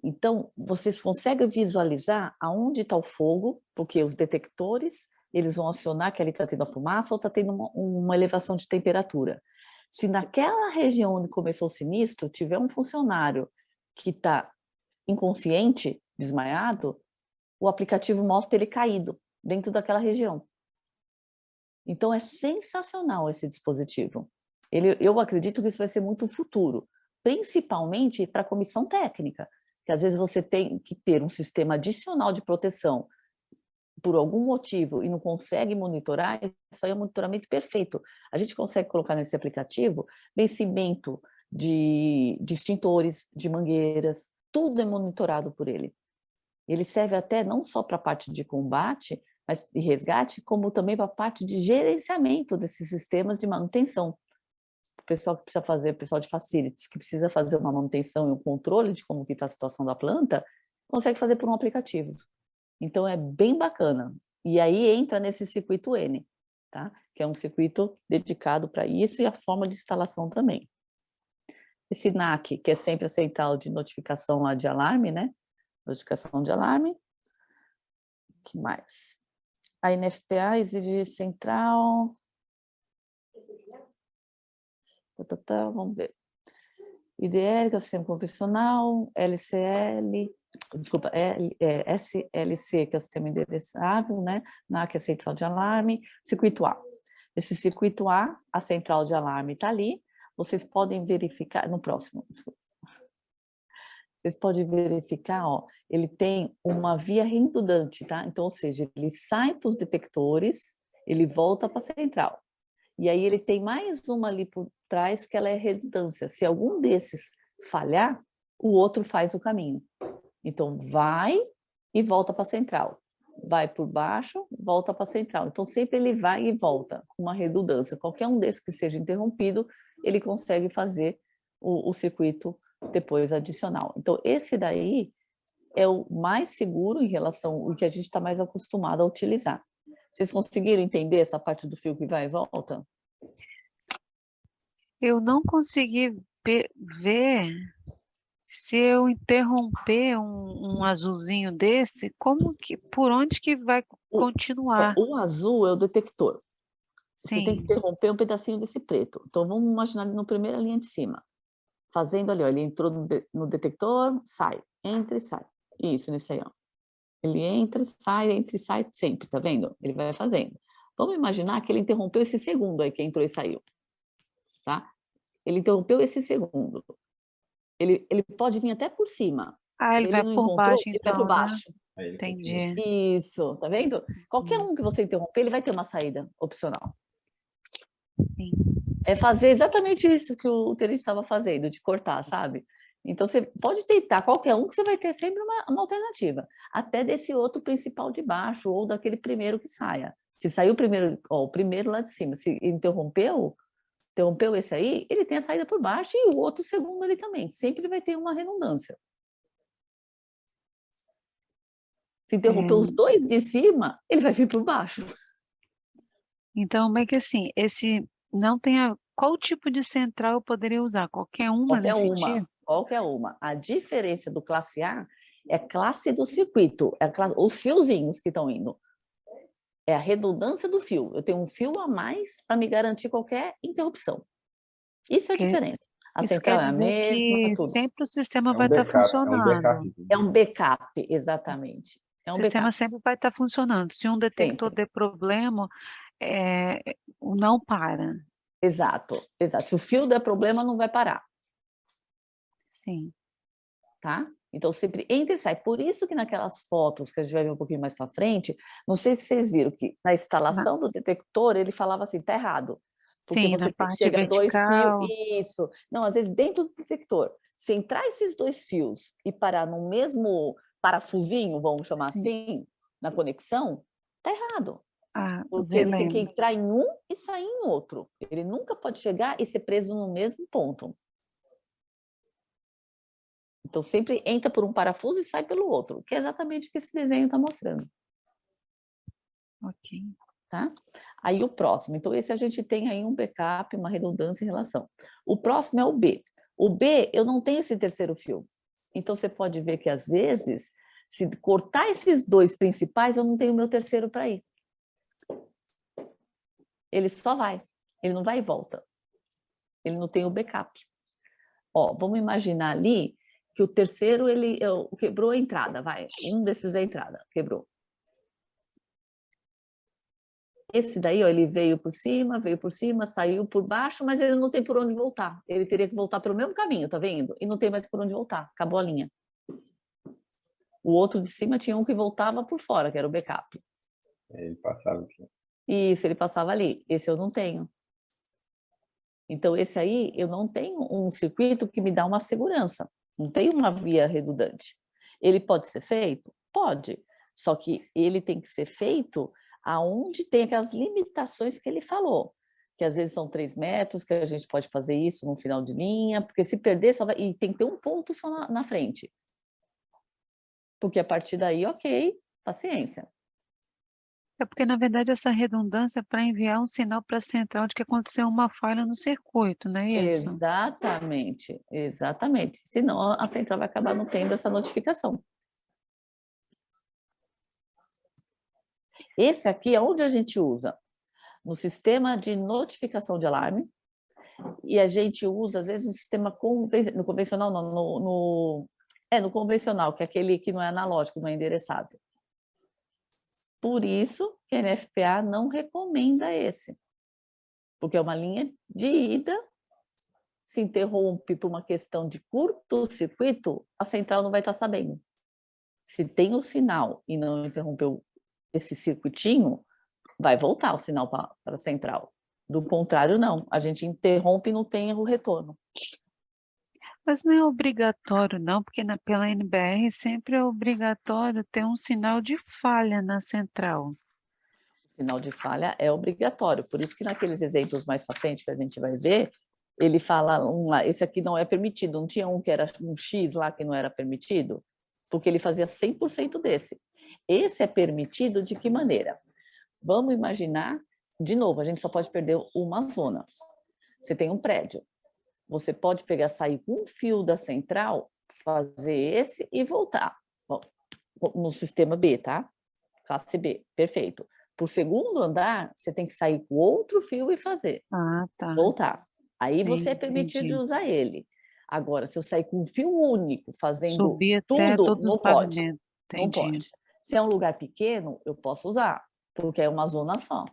Então, vocês conseguem visualizar aonde está o fogo, porque os detectores, eles vão acionar que ali está tendo a fumaça ou está tendo uma elevação de temperatura. Se naquela região onde começou o sinistro, tiver um funcionário que está inconsciente, desmaiado, o aplicativo mostra ele caído dentro daquela região. Então, é sensacional esse dispositivo. Eu acredito que isso vai ser muito o futuro, principalmente para a comissão técnica, que às vezes você tem que ter um sistema adicional de proteção por algum motivo e não consegue monitorar, isso aí é um monitoramento perfeito. A gente consegue colocar nesse aplicativo vencimento de extintores, de mangueiras, tudo é monitorado por ele. Ele serve até não só para a parte de combate, mas de resgate, como também para a parte de gerenciamento desses sistemas de manutenção. O pessoal que precisa fazer, o pessoal de facilities, que precisa fazer uma manutenção e um controle de como está a situação da planta, consegue fazer por um aplicativo. Então, é bem bacana. E aí entra nesse circuito N, tá? Que é um circuito dedicado para isso, e a forma de instalação também. Esse NAC, que é sempre a central de notificação lá de alarme, né? Notificação de alarme. O que mais? A NFPA exige central... Vamos ver. IDL, que é o sistema convencional, LCL, desculpa, SLC, que é o sistema endereçável, né? NAC, que é a central de alarme, circuito A. Esse circuito A, a central de alarme está ali, vocês podem verificar, no próximo, desculpa. Vocês podem verificar, ó, ele tem uma via redundante, tá? Então, ou seja, ele sai para os detectores, ele volta para a central. E aí ele tem mais uma ali por trás que ela é redundância. Se algum desses falhar, o outro faz o caminho. Então, vai e volta para a central. Vai por baixo, volta para a central. Então, sempre ele vai e volta, com uma redundância. Qualquer um desses que seja interrompido, ele consegue fazer o circuito depois adicional. Então, esse daí é o mais seguro em relação ao que a gente está mais acostumado a utilizar. Vocês conseguiram entender essa parte do fio que vai e volta? Eu não consegui ver se eu interromper um azulzinho desse, por onde que vai continuar? O azul é o detector. Você tem que Sim, interromper um pedacinho desse preto. Então, vamos imaginar na primeira linha de cima. Fazendo ali, ó, ele entrou no detector, sai, entra e sai. Isso, nesse aí, ó. Ele entra e sai sempre, tá vendo? Ele vai fazendo. Vamos imaginar que ele interrompeu esse segundo aí que entrou e saiu, tá? Ele interrompeu esse segundo. Ele pode vir até por cima. ele Ele vai não por encontrou, baixo ele vai por então, né? baixo. Aí ele continua. Entendi. Isso, tá vendo? Qualquer um que você interromper, ele vai ter uma saída opcional. Sim. É fazer exatamente isso que o Terence estava fazendo, de cortar, sabe? Então, você pode tentar qualquer um que você vai ter sempre uma alternativa. Até desse outro principal de baixo, ou daquele primeiro que saia. Se saiu o primeiro, ó, o primeiro lá de cima, se interrompeu esse aí, ele tem a saída por baixo e o outro segundo ali também. Sempre vai ter uma redundância. Se interromper os dois de cima, ele vai vir por baixo. Então, meio que assim, esse não tem qual tipo de central eu poderia usar? Qualquer uma nesse tipo? Qualquer uma. A diferença do classe A é a classe do circuito, os fiozinhos que estão indo. É a redundância do fio. Eu tenho um fio a mais para me garantir qualquer interrupção. Isso é a diferença. A Isso quer central é a dizer mesma, que tudo. sempre o sistema É vai um estar backup, é um funcionando. backup. É um backup, exatamente. É O um sistema backup, sempre vai estar funcionando. Se um detector sempre. der problema, não para. Exato, exato. Se o fio der problema, não vai parar, Sim. tá? Então, sempre entra e sai. Por isso que naquelas fotos que a gente vai ver um pouquinho mais para frente, não sei se vocês viram que na instalação do detector, ele falava assim, tá errado. Porque Sim, na você parte chega dois fios, vertical. isso. Não, às vezes dentro do detector, se entrar esses dois fios e parar no mesmo parafusinho, vamos chamar Sim. assim, na conexão, tá errado. Porque ele tem que Lembro. entrar em um e sair em outro. Ele nunca pode chegar e ser preso no mesmo ponto. Então, sempre entra por um parafuso e sai pelo outro, que é exatamente o que esse desenho está mostrando. Ok. Tá? Aí o próximo. Então, esse a gente tem aí um backup, uma redundância em relação. O próximo é o B. O B, eu não tenho esse terceiro fio. Então, você pode ver que, às vezes, se cortar esses dois principais, eu não tenho o meu terceiro para ir. Ele só vai. Ele não vai e volta. Ele não tem o backup. Ó, vamos imaginar ali que o terceiro, ele quebrou a entrada, vai. Um desses é a entrada, quebrou. Esse daí, ó, ele veio por cima, saiu por baixo, mas ele não tem por onde voltar. Ele teria que voltar pelo mesmo caminho, tá vendo? E não tem mais por onde voltar, acabou a linha. O outro de cima tinha um que voltava por fora, que era o backup. Ele passava aqui. Isso, ele passava ali. Esse eu não tenho. Então, esse aí, eu não tenho um circuito que me dá uma segurança. Não tem uma via redundante. Ele pode ser feito? Pode. Só que ele tem que ser feito aonde tem aquelas limitações que ele falou. Que às vezes são 3 metros, que a gente pode fazer isso no final de linha, porque se perder, só vai... E tem que ter um ponto só na frente. Porque a partir daí, ok, paciência. É porque, na verdade, essa redundância é para enviar um sinal para a central de que aconteceu uma falha no circuito, não é isso? Exatamente, exatamente. Senão a central vai acabar não tendo essa notificação. Esse aqui é onde a gente usa? No sistema de notificação de alarme, e a gente usa, às vezes, no sistema no convencional, não, no convencional, que é aquele que não é analógico, não é endereçável. Por isso que a NFPA não recomenda esse, porque é uma linha de ida, se interrompe por uma questão de curto-circuito, a central não vai estar sabendo. Se tem o sinal e não interrompeu esse circuitinho, vai voltar o sinal para a central. Do contrário, não. A gente interrompe e não tem o retorno. Mas não é obrigatório, não, porque pela NBR sempre é obrigatório ter um sinal de falha na central. Sinal de falha é obrigatório, por isso que naqueles exemplos mais para frente que a gente vai ver, ele fala, esse aqui não é permitido, não tinha um que era um X lá que não era permitido? Porque ele fazia 100% desse. Esse é permitido de que maneira? Vamos imaginar, de novo, a gente só pode perder uma zona. Você tem um prédio, você pode pegar, sair com um fio da central, fazer esse e voltar. Bom, no sistema B, tá? Classe B, perfeito. Para o segundo andar, você tem que sair com outro fio e fazer. Ah, tá. Voltar. Aí Sim, você é permitido de entendi. usar ele. Agora, se eu sair com um fio único, fazendo Subir até tudo, todos os não pode. pavimentos. Não Entendi. pode. Se é um lugar pequeno, eu posso usar, porque é uma zona só.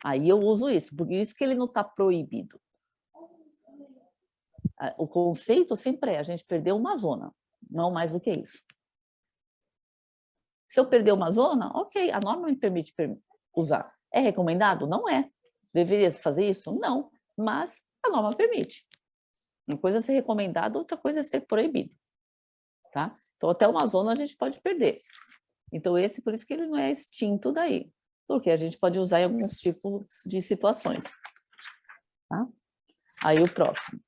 Aí eu uso isso, por isso que ele não está proibido. O conceito sempre é a gente perder uma zona, não mais do que isso. Se eu perder uma zona, ok, a norma me permite usar. É recomendado? Não é. Deveria fazer isso? Não. Mas a norma permite. Uma coisa é ser recomendado, outra coisa é ser proibido. Tá? Então, até uma zona a gente pode perder. Então, por isso que ele não é extinto daí. Porque a gente pode usar em alguns tipos de situações. Tá? Aí o próximo.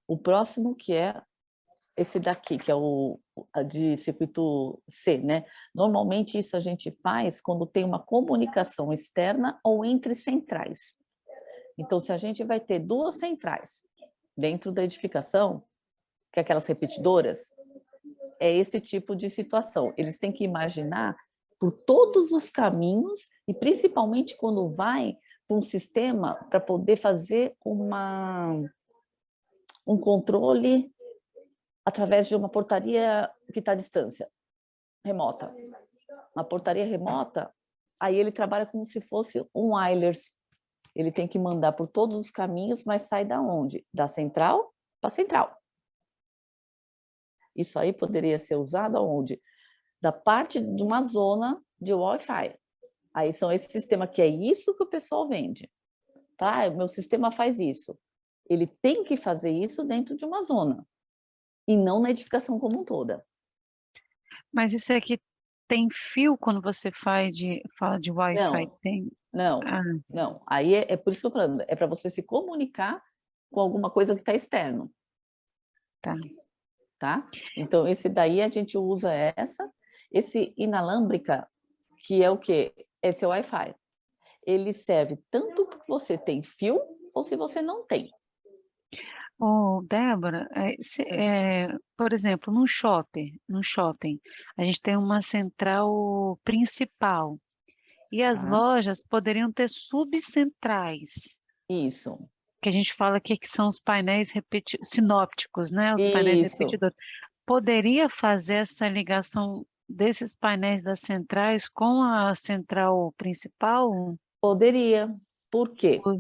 O próximo que é esse daqui, que é o de circuito C, né? Normalmente isso a gente faz quando tem uma comunicação externa ou entre centrais. Então, se a gente vai ter duas centrais dentro da edificação, que é aquelas repetidoras, é esse tipo de situação. Eles têm que imaginar por todos os caminhos e principalmente quando vai para um sistema para poder fazer um controle através de uma portaria que está à distância, remota. Uma portaria remota, aí ele trabalha como se fosse um wireless. Ele tem que mandar por todos os caminhos, mas sai da onde? Da central para central. Isso aí poderia ser usado aonde? Da parte de uma zona de Wi-Fi. Aí são esse sistema que é isso que o pessoal vende. Tá? O meu sistema faz isso. Ele tem que fazer isso dentro de uma zona e não na edificação como um toda. Mas isso aqui tem fio quando você fala de Wi-Fi? Não, Tem. não, Ah, não. Aí é por isso que eu estou falando, é para você se comunicar com alguma coisa que está externo, tá. tá? Então, esse daí a gente usa esse inalâmbrica, que é o quê? Esse é o Wi-Fi. Ele serve tanto porque você tem fio ou se você não tem. Ô, Débora, por exemplo, no shopping, a gente tem uma central principal e as Tá? lojas poderiam ter subcentrais, Isso, que a gente fala aqui que são os painéis sinópticos, né? Os painéis isso. repetidores. Poderia fazer essa ligação desses painéis das centrais com a central principal? Poderia. Por quê? Por-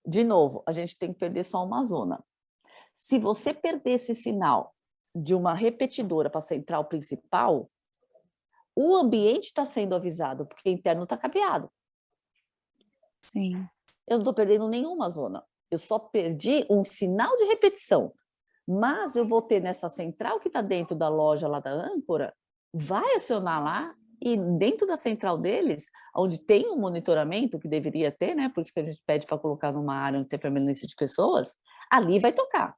De novo, a gente tem que perder só uma zona. Se você perder esse sinal de uma repetidora para a central principal, o ambiente está sendo avisado, porque o interno está cabeado. Sim. Eu não estou perdendo nenhuma zona. Eu só perdi um sinal de repetição. Mas eu vou ter nessa central que está dentro da loja lá da âncora, vai acionar lá e dentro da central deles, onde tem um monitoramento que deveria ter, né? Por isso que a gente pede para colocar numa área onde tem permanência de pessoas, ali vai tocar.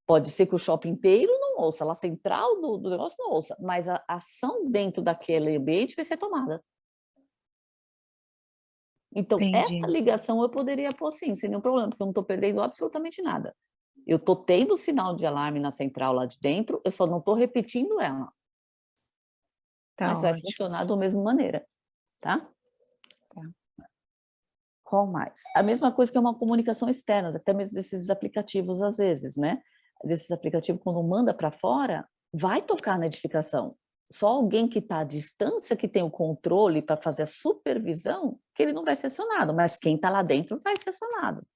Pode ser que o shopping inteiro não ouça, lá a central do negócio não ouça, mas a ação dentro daquele ambiente vai ser tomada. Então, essa Entendi. ligação eu poderia pôr sim, sem nenhum problema, porque eu não estou perdendo absolutamente nada. Eu estou tendo sinal de alarme na central lá de dentro, eu só não estou repetindo ela. Tá Mas vai ótimo. funcionar da mesma maneira, tá? Tá. Qual mais? A mesma coisa que é uma comunicação externa, até mesmo desses aplicativos às vezes, né? Desses aplicativos, quando manda para fora, vai tocar na edificação. Só alguém que está à distância, que tem o controle para fazer a supervisão, que ele não vai ser acionado, mas quem está lá dentro vai ser acionado.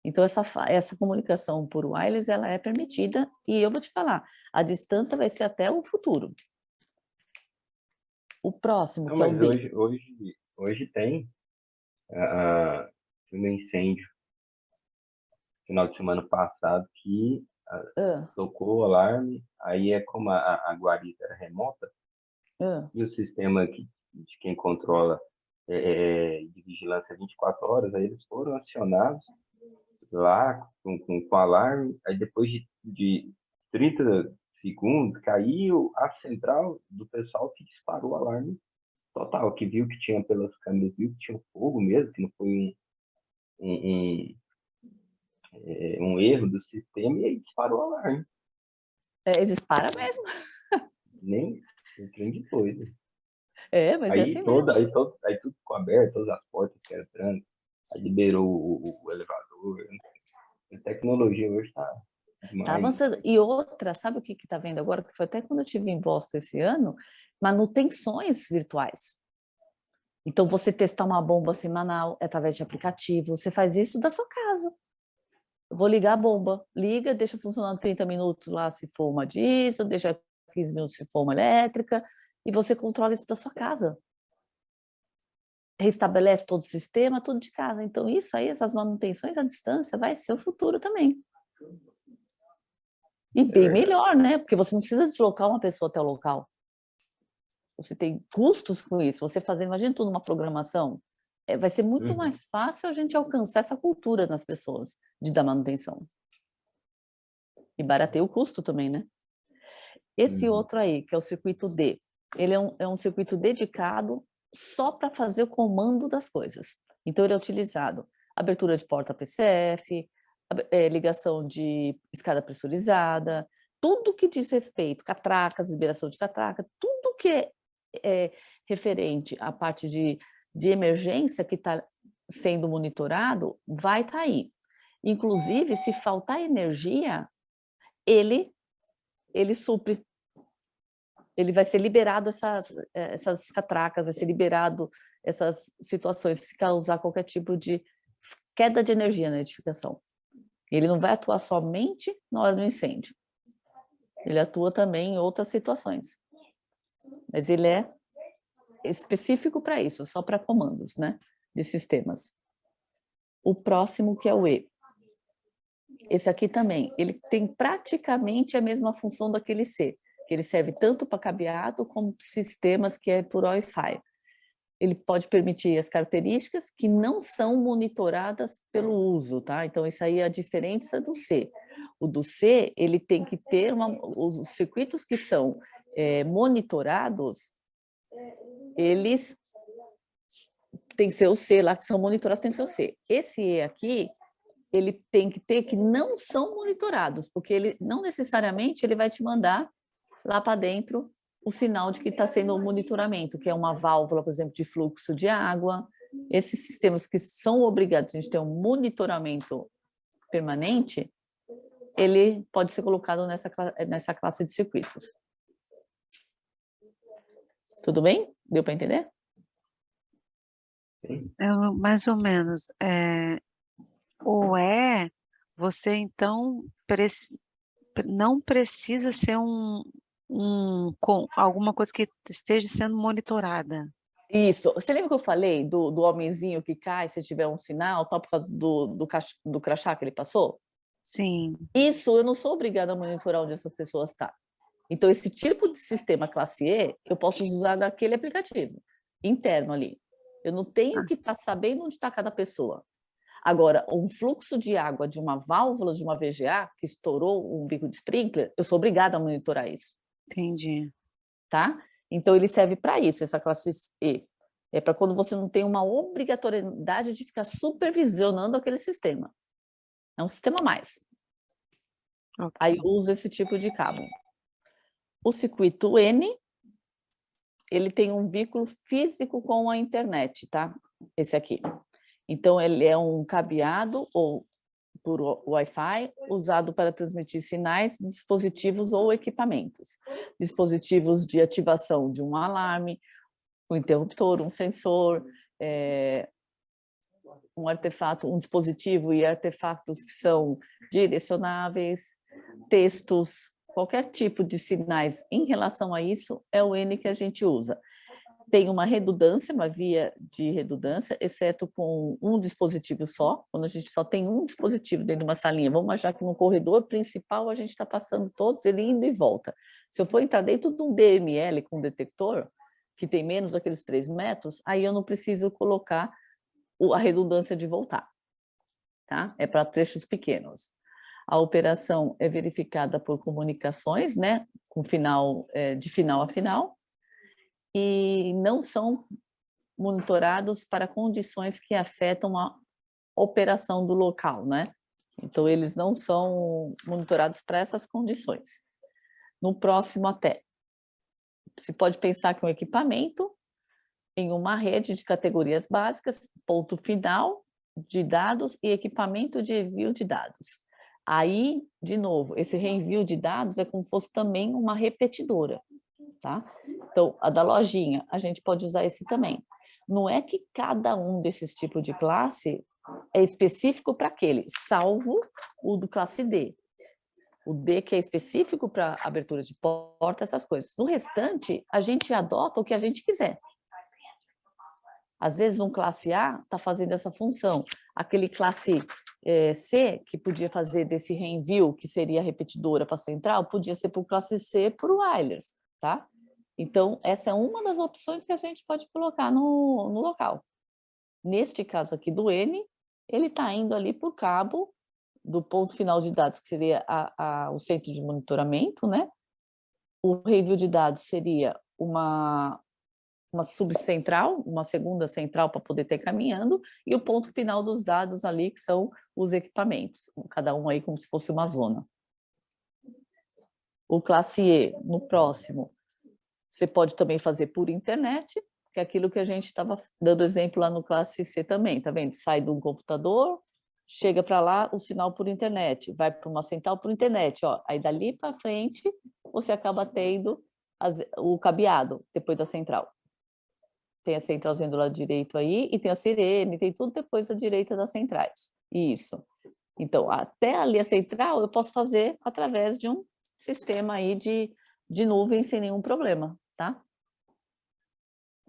Então, essa comunicação por wireless, ela é permitida, e eu vou te falar, a distância vai ser até o futuro. O próximo, Não, que é o mas D. hoje tem no incêndio. final de semana passado que Ah, tocou o alarme, aí é como a guarita era remota, ah. e o sistema de quem controla de vigilância 24 horas, aí eles foram acionados lá com alarme, aí depois de 30 segundos caiu a central do pessoal que disparou o alarme total, que viu que tinha pelas câmeras, viu que tinha fogo mesmo, que não foi um, um erro do sistema, e aí disparou o alarme. Eles param mesmo. Nem um trem de doido. Mas é assim mesmo. Aí tudo ficou aberto, todas as portas que eram trancas, aí liberou o elevador. A tecnologia hoje tá Tá demais. avançando. E outra, sabe o que está vendo agora? Que foi até quando eu estive em Boston esse ano, manutenções virtuais. Então, você testar uma bomba semanal através de aplicativo, você faz isso da sua casa. Eu vou ligar a bomba, liga, deixa funcionando 30 minutos lá se for uma diesel, deixa 15 minutos se for uma elétrica, e você controla isso da sua casa. Restabelece todo o sistema, tudo de casa. Então, isso aí, essas manutenções à distância, vai ser o futuro também. E bem melhor, né? Porque você não precisa deslocar uma pessoa até o local. Você tem custos com isso. Você fazendo, imagina tudo numa programação, vai ser muito mais fácil a gente alcançar essa cultura nas pessoas de dar manutenção. E barateia o custo também, né? Esse outro aí, que é o circuito D, ele é um circuito dedicado só para fazer o comando das coisas. Então, ele é utilizado abertura de porta PCF, ligação de escada pressurizada, tudo que diz respeito, catracas, liberação de catraca, tudo que é referente à parte de emergência que está sendo monitorado, vai estar aí. Inclusive, se faltar energia, ele supre. Ele vai ser liberado essas catracas, vai ser liberado essas situações, se causar qualquer tipo de queda de energia na edificação. Ele não vai atuar somente na hora do incêndio. Ele atua também em outras situações. Mas ele é específico para isso, só para comandos, né, de sistemas. O próximo, que é o E. Esse aqui também, ele tem praticamente a mesma função daquele C, que ele serve tanto para cabeado como sistemas que é por Wi-Fi. Ele pode permitir as características que não são monitoradas pelo uso, tá? Então, isso aí é a diferença do C. O do C, ele tem que ter os circuitos que são monitorados, eles têm que ser o C lá, que são monitorados, tem que ser o C. Esse E aqui, ele tem que ter que não são monitorados, porque ele não necessariamente ele vai te mandar lá para dentro o sinal de que está sendo o monitoramento, que é uma válvula, por exemplo, de fluxo de água. Esses sistemas que são obrigados a gente ter um monitoramento permanente, ele pode ser colocado nessa classe de circuitos. Tudo bem? Deu para entender? Mais ou menos. Ou você então não precisa ser com alguma coisa que esteja sendo monitorada. Isso. Você lembra que eu falei do homenzinho que cai se tiver um sinal, tal, por causa do crachá que ele passou? Sim. Isso, eu não sou obrigada a monitorar onde essas pessoas estão. Então, esse tipo de sistema classe E, eu posso usar daquele aplicativo interno ali. Eu não tenho que estar sabendo onde está cada pessoa. Agora, um fluxo de água de uma válvula de uma VGA que estourou um bico de sprinkler, eu sou obrigada a monitorar isso. Entendi. Tá? Então, ele serve para isso, essa classe E. É para quando você não tem uma obrigatoriedade de ficar supervisionando aquele sistema. É um sistema a mais. Okay. Aí eu uso esse tipo de cabo. O circuito N, ele tem um vínculo físico com a internet, tá? Esse aqui. Então, ele é um cabeado ou por Wi-Fi usado para transmitir sinais de dispositivos ou equipamentos. Dispositivos de ativação de um alarme, um interruptor, um sensor, um artefato, um dispositivo e artefatos que são direcionáveis, textos, qualquer tipo de sinais em relação a isso é o N que a gente usa. tem uma redundância, uma via de redundância, exceto com um dispositivo só, quando a gente só tem um dispositivo dentro de uma salinha. Vamos achar que no corredor principal a gente está passando todos, ele indo e volta. Se eu for entrar dentro de um DML com detector, que tem menos aqueles 3 metros, aí eu não preciso colocar a redundância de voltar, tá? É para trechos pequenos. A operação é verificada por comunicações, né, com final, de final a final, e não são monitorados para condições que afetam a operação do local, né? Então, eles não são monitorados para essas condições. No próximo até, se pode pensar que um equipamento em uma rede de categorias básicas, ponto final de dados e equipamento de envio de dados. Aí, de novo, esse reenvio de dados é como se fosse também uma repetidora, tá? Então, a da lojinha, a gente pode usar esse também. Não é que cada um desses tipos de classe é específico para aquele, salvo o do classe D. O D que é específico para abertura de porta, essas coisas. No restante, a gente adota o que a gente quiser. Às vezes, um classe A está fazendo essa função. Aquele classe C, que podia fazer desse reenvio, que seria a repetidora para a central, podia ser para o classe C para o wireless, tá? Então, essa é uma das opções que a gente pode colocar no local. Neste caso aqui do N, ele está indo ali por cabo do ponto final de dados, que seria o centro de monitoramento, né? O reenvio de dados seria uma subcentral, uma segunda central para poder ter caminhando, e o ponto final dos dados ali, que são os equipamentos, cada um aí como se fosse uma zona. O classe E, no próximo, você pode também fazer por internet, que é aquilo que a gente estava dando exemplo lá no classe C também, tá vendo? Sai de um computador, chega para lá o sinal por internet, vai para uma central por internet, ó. Aí dali para frente você acaba tendo o cabeado depois da central. Tem a centralzinha do lado direito aí, e tem a sirene, tem tudo depois da direita das centrais. Isso. Então, até ali a central eu posso fazer através de um sistema aí de nuvem sem nenhum problema, tá?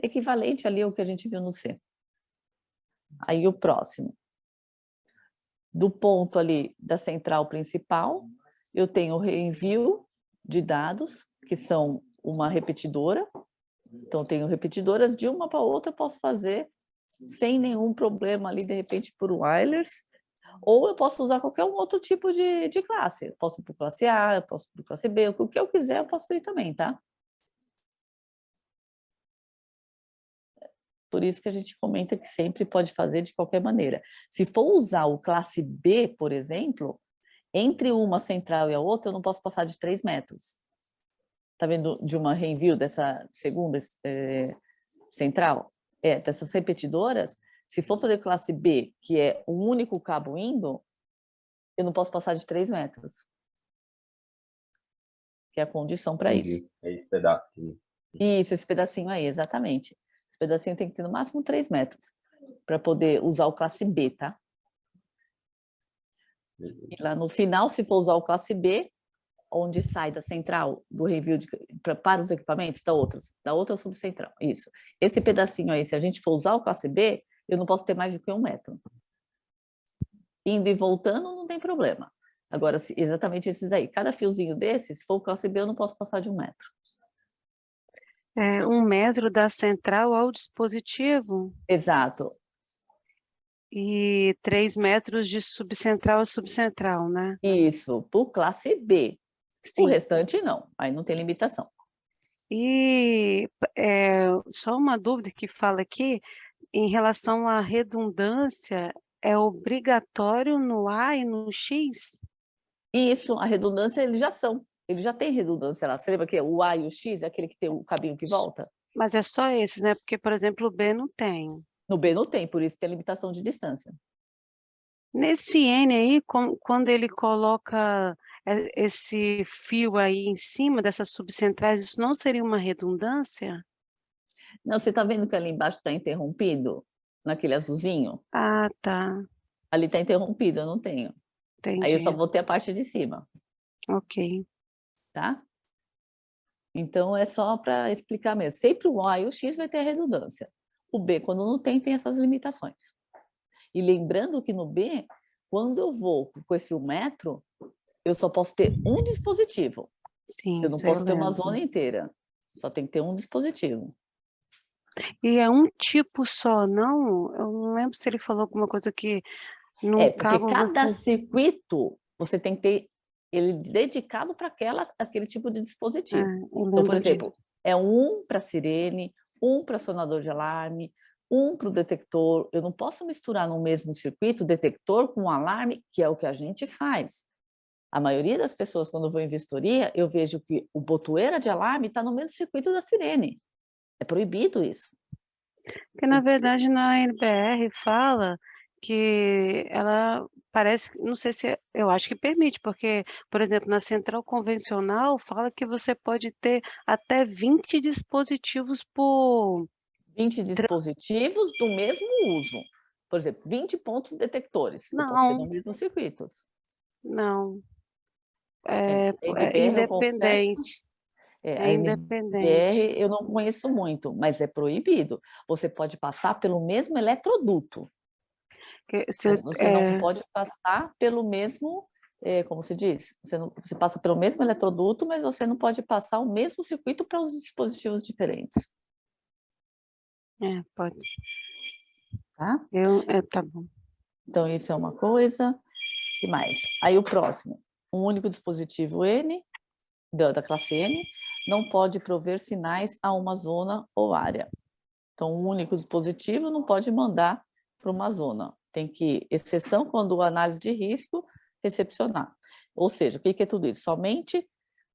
Equivalente ali ao que a gente viu no C. Aí o próximo. Do ponto ali da central principal, eu tenho o reenvio de dados, que são uma repetidora. Então, tenho repetidoras de uma para outra, eu posso fazer sem nenhum problema ali, de repente, por wireless, ou eu posso usar qualquer outro tipo de classe. Eu posso ir para classe A, eu posso ir para classe B, o que eu quiser eu posso ir também, tá? Por isso que a gente comenta que sempre pode fazer de qualquer maneira. Se for usar o classe B, por exemplo, entre uma central e a outra, eu não posso passar de 3 metros. Tá vendo de uma reenvio dessa segunda central? Dessas repetidoras, se for fazer classe B, que é um único cabo indo, eu não posso passar de 3 metros. Que é a condição para isso. É esse pedacinho. Isso, esse pedacinho aí, exatamente. Esse pedacinho tem que ter no máximo 3 metros para poder usar o classe B, tá? E lá no final, se for usar o classe B, onde sai da central do reenvio para os equipamentos da outra subcentral, isso. Esse pedacinho aí, se a gente for usar o classe B, eu não posso ter mais do que 1 metro. Indo e voltando, não tem problema. Agora, exatamente esses aí, cada fiozinho desse, se for o classe B, eu não posso passar de 1 metro. 1 metro da central ao dispositivo? Exato. E 3 metros de subcentral a subcentral, né? Isso, por classe B. Sim. O restante, não. Aí não tem limitação. E só uma dúvida que fala aqui, em relação à redundância, é obrigatório no A e no X? Isso, a redundância, eles já são. Eles já têm redundância lá. Você lembra que o A e o X é aquele que tem o cabinho que volta? Mas é só esses, né? Porque, por exemplo, o B não tem. No B não tem, por isso tem limitação de distância. Nesse N aí, quando ele coloca esse fio aí em cima dessas subcentrais, isso não seria uma redundância? Não, você está vendo que ali embaixo está interrompido? Naquele azulzinho? Ah, tá. Ali está interrompido, eu não tenho. Entendi. Aí eu só vou ter a parte de cima, Ok. tá? Então, é só para explicar mesmo. Sempre o A e o X vai ter a redundância. O B, quando não tem, tem essas limitações. E lembrando que no B, quando eu vou com esse 1 metro, eu só posso ter um dispositivo. Sim, Eu não isso eu posso ter uma lembro. zona inteira. Só tem que ter um dispositivo. E é um tipo só, não? Eu não lembro se ele falou alguma coisa que num Porque cabo cada você... circuito você tem que ter ele dedicado para aquele tipo de dispositivo. eu Então, por lembro disso. exemplo, é um para sirene, um para acionador de alarme, um para o detector. Eu não posso misturar no mesmo circuito o detector com o alarme, que é o que a gente faz. A maioria das pessoas, quando eu vou em vistoria, eu vejo que o botoeira de alarme está no mesmo circuito da sirene. É proibido isso. Porque, na verdade, na NBR fala que ela parece, não sei se, eu acho que permite, porque, por exemplo, na central convencional fala que você pode ter até 20 dispositivos por... 20 dispositivos do mesmo uso. Por exemplo, 20 pontos detectores. Eu posso ter no Não, mesmo circuito. não, é NBR, eu confesso, independente, a é independente. NBR eu não conheço muito, mas é proibido. Você pode passar pelo mesmo eletroduto, Se mas você não pode passar pelo mesmo, como se diz, você passa pelo mesmo eletroduto, mas você não pode passar o mesmo circuito para os dispositivos diferentes. pode, Tá? tá bom. Então, isso é uma coisa. E mais? Aí o próximo, um único dispositivo N, da classe N, não pode prover sinais a uma zona ou área. Então, um único dispositivo não pode mandar para uma zona. Tem que, exceção quando a análise de risco recepcionar. Ou seja, o que é tudo isso? Somente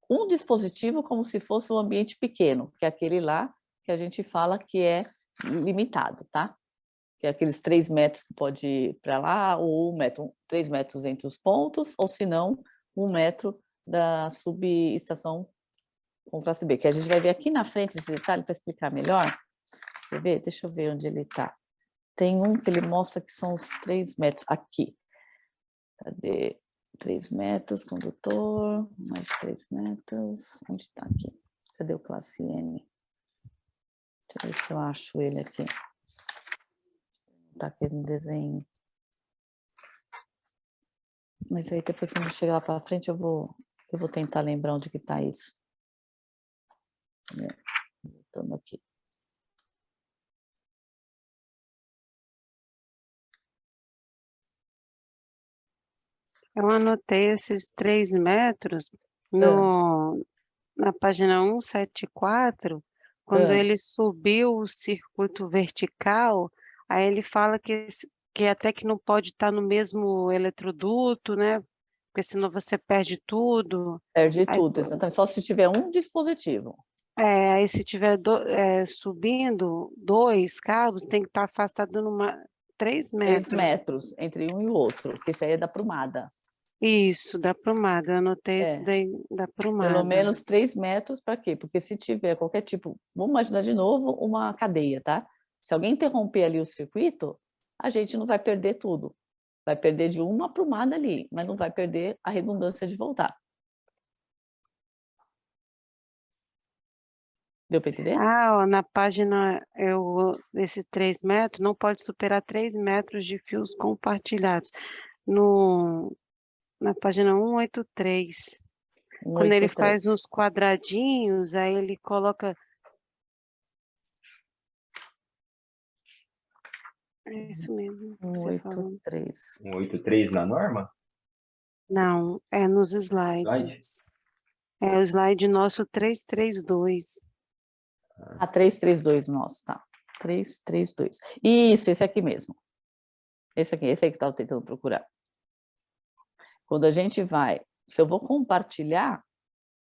um dispositivo como se fosse um ambiente pequeno, que é aquele lá que a gente fala que é limitado, tá? Que é aqueles 3 metros que pode ir para lá, ou 1 metro, 3 metros entre os pontos, ou se não, 1 metro da subestação com classe B, que a gente vai ver aqui na frente esse detalhe para explicar melhor. Quer ver? Deixa eu ver onde ele está. Tem um que ele mostra que são os 3 metros. Aqui. Cadê? 3 metros, condutor, mais 3 metros. Onde está aqui? Cadê o classe N? Deixa eu ver se eu acho ele aqui. Está aqui no desenho. Mas aí depois, quando chegar lá para frente, eu vou tentar lembrar onde que está isso. Voltando aqui. Eu anotei esses 3 metros na página 174, quando ele subiu o circuito vertical, aí ele fala que até que não pode estar no mesmo eletroduto, né? Porque senão você perde tudo. Perde Aí, tudo, exatamente. Só se tiver um dispositivo. aí se tiver subindo 2 cabos, tem que estar afastado 3 3 metros. metros entre um e o outro, porque isso aí é da prumada. Isso, da prumada. Eu anotei isso daí da prumada. Pelo menos 3 metros, para quê? Porque se tiver qualquer tipo, vamos imaginar de novo uma cadeia, tá? Se alguém interromper ali o circuito, a gente não vai perder tudo. Vai perder de uma prumada ali, mas não vai perder a redundância de voltar. Deu para entender? Ó, na página, esses 3 metros, não pode superar 3 metros de fios compartilhados. Na página 183. Quando ele faz 183. uns quadradinhos, aí ele coloca... É isso mesmo que você falou. 183. 183 na norma? Não, é nos slides. É o slide nosso 332. Ah, 332 nosso, tá. 332. Isso, esse aqui mesmo. Esse aí que eu estava tentando procurar. Quando a gente vai, se eu vou compartilhar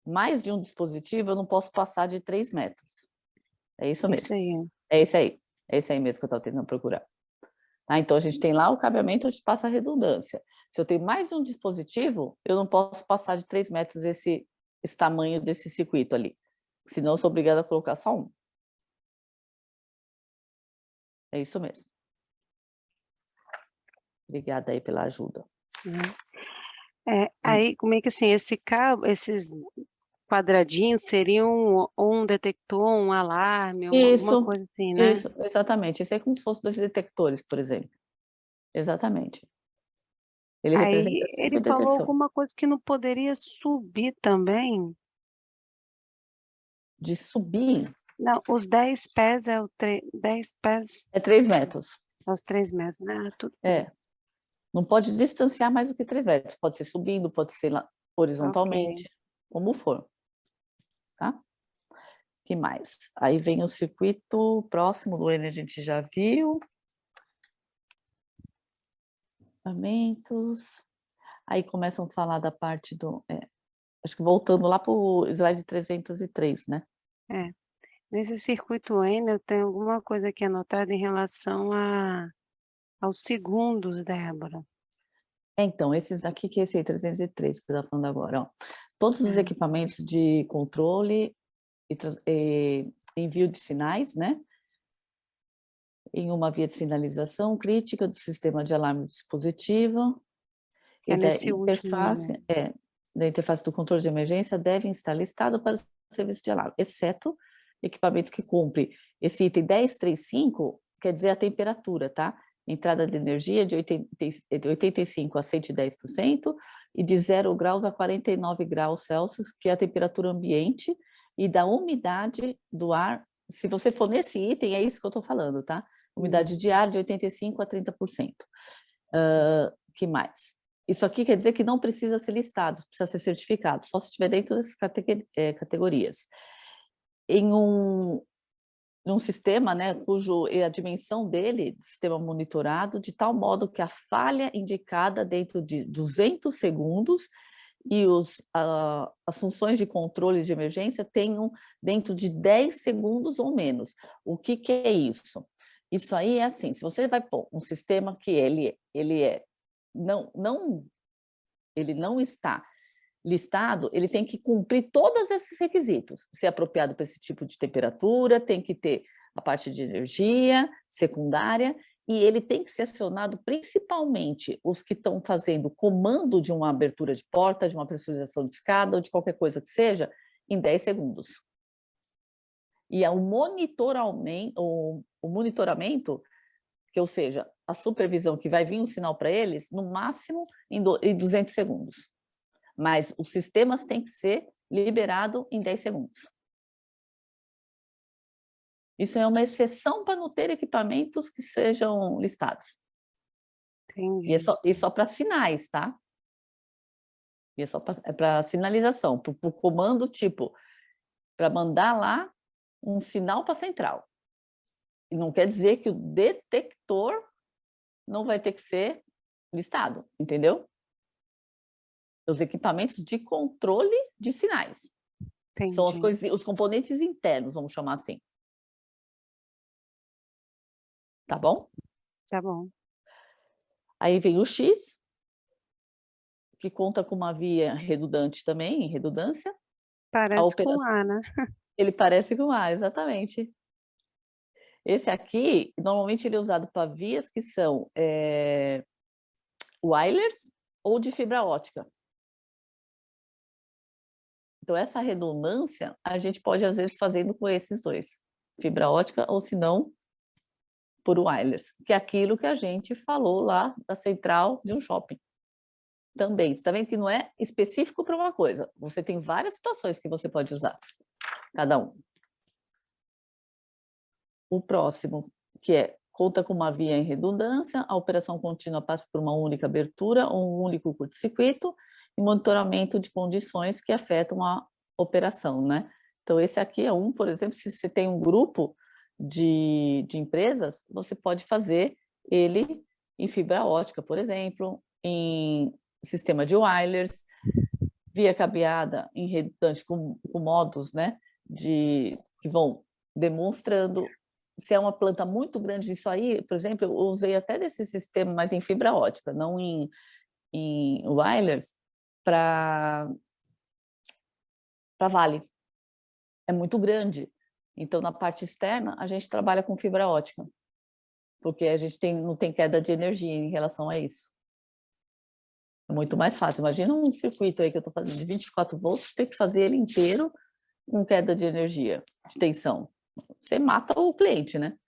mais de um dispositivo, eu não posso passar de 3 metros. É isso mesmo. Isso aí. É esse aí. É esse aí mesmo que eu estava tentando procurar. Tá? Então, a gente tem lá o cabeamento onde passa a redundância. Se eu tenho mais de um dispositivo, eu não posso passar de 3 metros esse tamanho desse circuito ali. Senão, eu sou obrigada a colocar só um. É isso mesmo. Obrigada aí pela ajuda. Aí, como é que assim, esse cabo, esses quadradinhos seriam ou um detector, um alarme, ou alguma Isso, coisa assim, né? isso, exatamente. Isso é como se fosse 2 detectores, por exemplo. Exatamente. Ele representa Aí ele 5 falou detecções. alguma coisa que não poderia subir também. De subir Não, os 10 pés é o 10 pés é 3 metros. é os 3 metros, né? Ah, tudo bem. É, não pode distanciar mais do que 3 metros. Pode ser subindo, pode ser Ok. horizontalmente, como for, tá? Que mais? Aí vem o circuito próximo do N, a gente já viu. Equipamentos. Aí começam a falar da parte do... acho que voltando lá para o slide 303, né? É. Nesse circuito N, eu tenho alguma coisa aqui anotada em relação aos segundos, Débora. Então, esses daqui, que é esse aí, 303, que eu estou falando agora, ó. Todos os É. equipamentos de controle e envio de sinais, né? Em uma via de sinalização crítica do sistema de alarme do dispositivo Que e é nesse último aí mesmo. da interface do controle de emergência devem estar listados para o serviço de alarme, exceto equipamentos que cumprem esse item 1035, quer dizer a temperatura, tá? Entrada de energia de 85 a 110% e de 0 graus a 49 graus Celsius, que é a temperatura ambiente, e da umidade do ar. Se você for nesse item, é isso que eu estou falando, tá? Umidade de ar de 85 a 30%. Que mais? Isso aqui quer dizer que não precisa ser listado, precisa ser certificado, só se estiver dentro dessas categorias. Em um sistema, né, cujo a dimensão dele, sistema monitorado, de tal modo que a falha indicada dentro de 200 segundos e as funções de controle de emergência tenham dentro de 10 segundos ou menos. O que é isso? Isso aí é assim, se você vai pôr um sistema que ele não está listado, ele tem que cumprir todos esses requisitos. Ser apropriado para esse tipo de temperatura, tem que ter a parte de energia secundária, e ele tem que ser acionado principalmente os que estão fazendo comando de uma abertura de porta, de uma pressurização de escada, ou de qualquer coisa que seja, em 10 segundos. E é o monitoramento, que, ou seja, a supervisão que vai vir um sinal para eles, no máximo em 200 segundos. Mas os sistemas têm que ser liberados em 10 segundos. Isso é uma exceção para não ter equipamentos que sejam listados. Entendi. E é só para sinais, tá? E é só para sinalização, para o comando tipo, para mandar lá um sinal para a central. E não quer dizer que o detector não vai ter que ser listado, entendeu? Os equipamentos de controle de sinais. São as Entendi. coisas, os componentes internos, vamos chamar assim. Tá bom? Tá bom. Aí vem o X, que conta com uma via redundante também, em redundância. Parece com A, né? Ele parece com A, exatamente. Esse aqui, normalmente ele é usado para vias que são wireless ou de fibra ótica. Então, essa redundância, a gente pode, às vezes, fazendo com esses dois. Fibra ótica ou, se não, por wireless, que é aquilo que a gente falou lá da central de um shopping. Também, você está vendo que não é específico para uma coisa. Você tem várias situações que você pode usar, cada um. O próximo, que conta com uma via em redundância, a operação contínua passa por uma única abertura ou um único curto-circuito e monitoramento de condições que afetam a operação, né? Então, esse aqui é por exemplo, se você tem um grupo de empresas, você pode fazer ele em fibra ótica, por exemplo, em sistema de wireless, via cabeada em redundante com modos, né, que vão demonstrando. Se é uma planta muito grande, isso aí, por exemplo, eu usei até desse sistema, mas em fibra ótica, não em wireless, para Vale. É muito grande. Então, na parte externa, a gente trabalha com fibra ótica, porque a gente não tem queda de energia em relação a isso. É muito mais fácil. Imagina um circuito aí que eu estou fazendo de 24 volts, ter que fazer ele inteiro com queda de energia, de tensão. Você mata o cliente, né?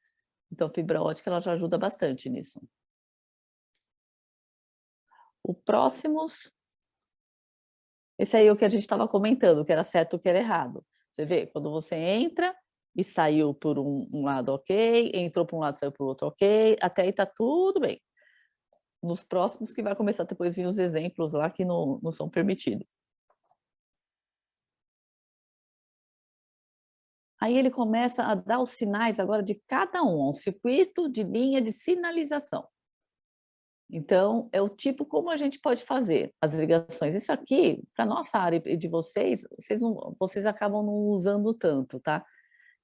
Então, a fibra ótica ela já ajuda bastante nisso. O próximos, esse aí é o que a gente estava comentando, que era certo, o que era errado. Você vê, quando você entra e saiu por um lado ok, entrou por um lado, saiu por outro ok, até aí está tudo bem. Nos próximos que vai começar depois vir os exemplos lá que não são permitidos. Aí ele começa a dar os sinais agora de cada um circuito de linha de sinalização. Então, é o tipo como a gente pode fazer as ligações. Isso aqui, para nossa área e de vocês, vocês acabam não usando tanto, tá?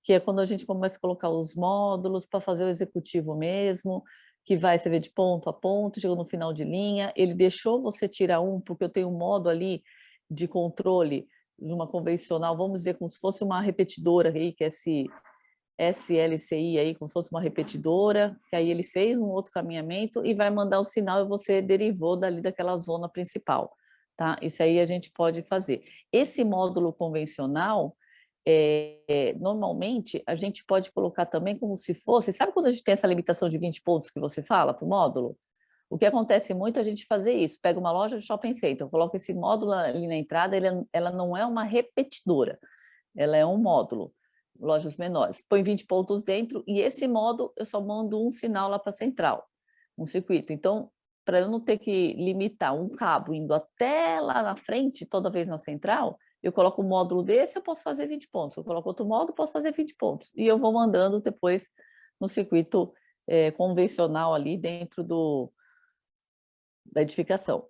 Que é quando a gente começa a colocar os módulos para fazer o executivo mesmo, que vai, você vê de ponto a ponto, chegou no final de linha, ele deixou você tirar um, porque eu tenho um modo ali de controle de uma convencional, vamos dizer, como se fosse uma repetidora aí, que é esse SLCI aí, como se fosse uma repetidora, que aí ele fez um outro caminhamento e vai mandar o sinal e você derivou dali daquela zona principal, tá? Isso aí a gente pode fazer. Esse módulo convencional, normalmente, a gente pode colocar também como se fosse... Sabe quando a gente tem essa limitação de 20 pontos que você fala para o módulo? O que acontece muito é a gente fazer isso. Pega uma loja de shopping center, coloca esse módulo ali na entrada, ela não é uma repetidora, ela é um módulo, lojas menores. Põe 20 pontos dentro e esse módulo eu só mando um sinal lá para a central, um circuito. Então, para eu não ter que limitar um cabo indo até lá na frente, toda vez na central, eu coloco um módulo desse, eu posso fazer 20 pontos. Eu coloco outro módulo, posso fazer 20 pontos. E eu vou mandando depois no circuito convencional ali dentro da edificação.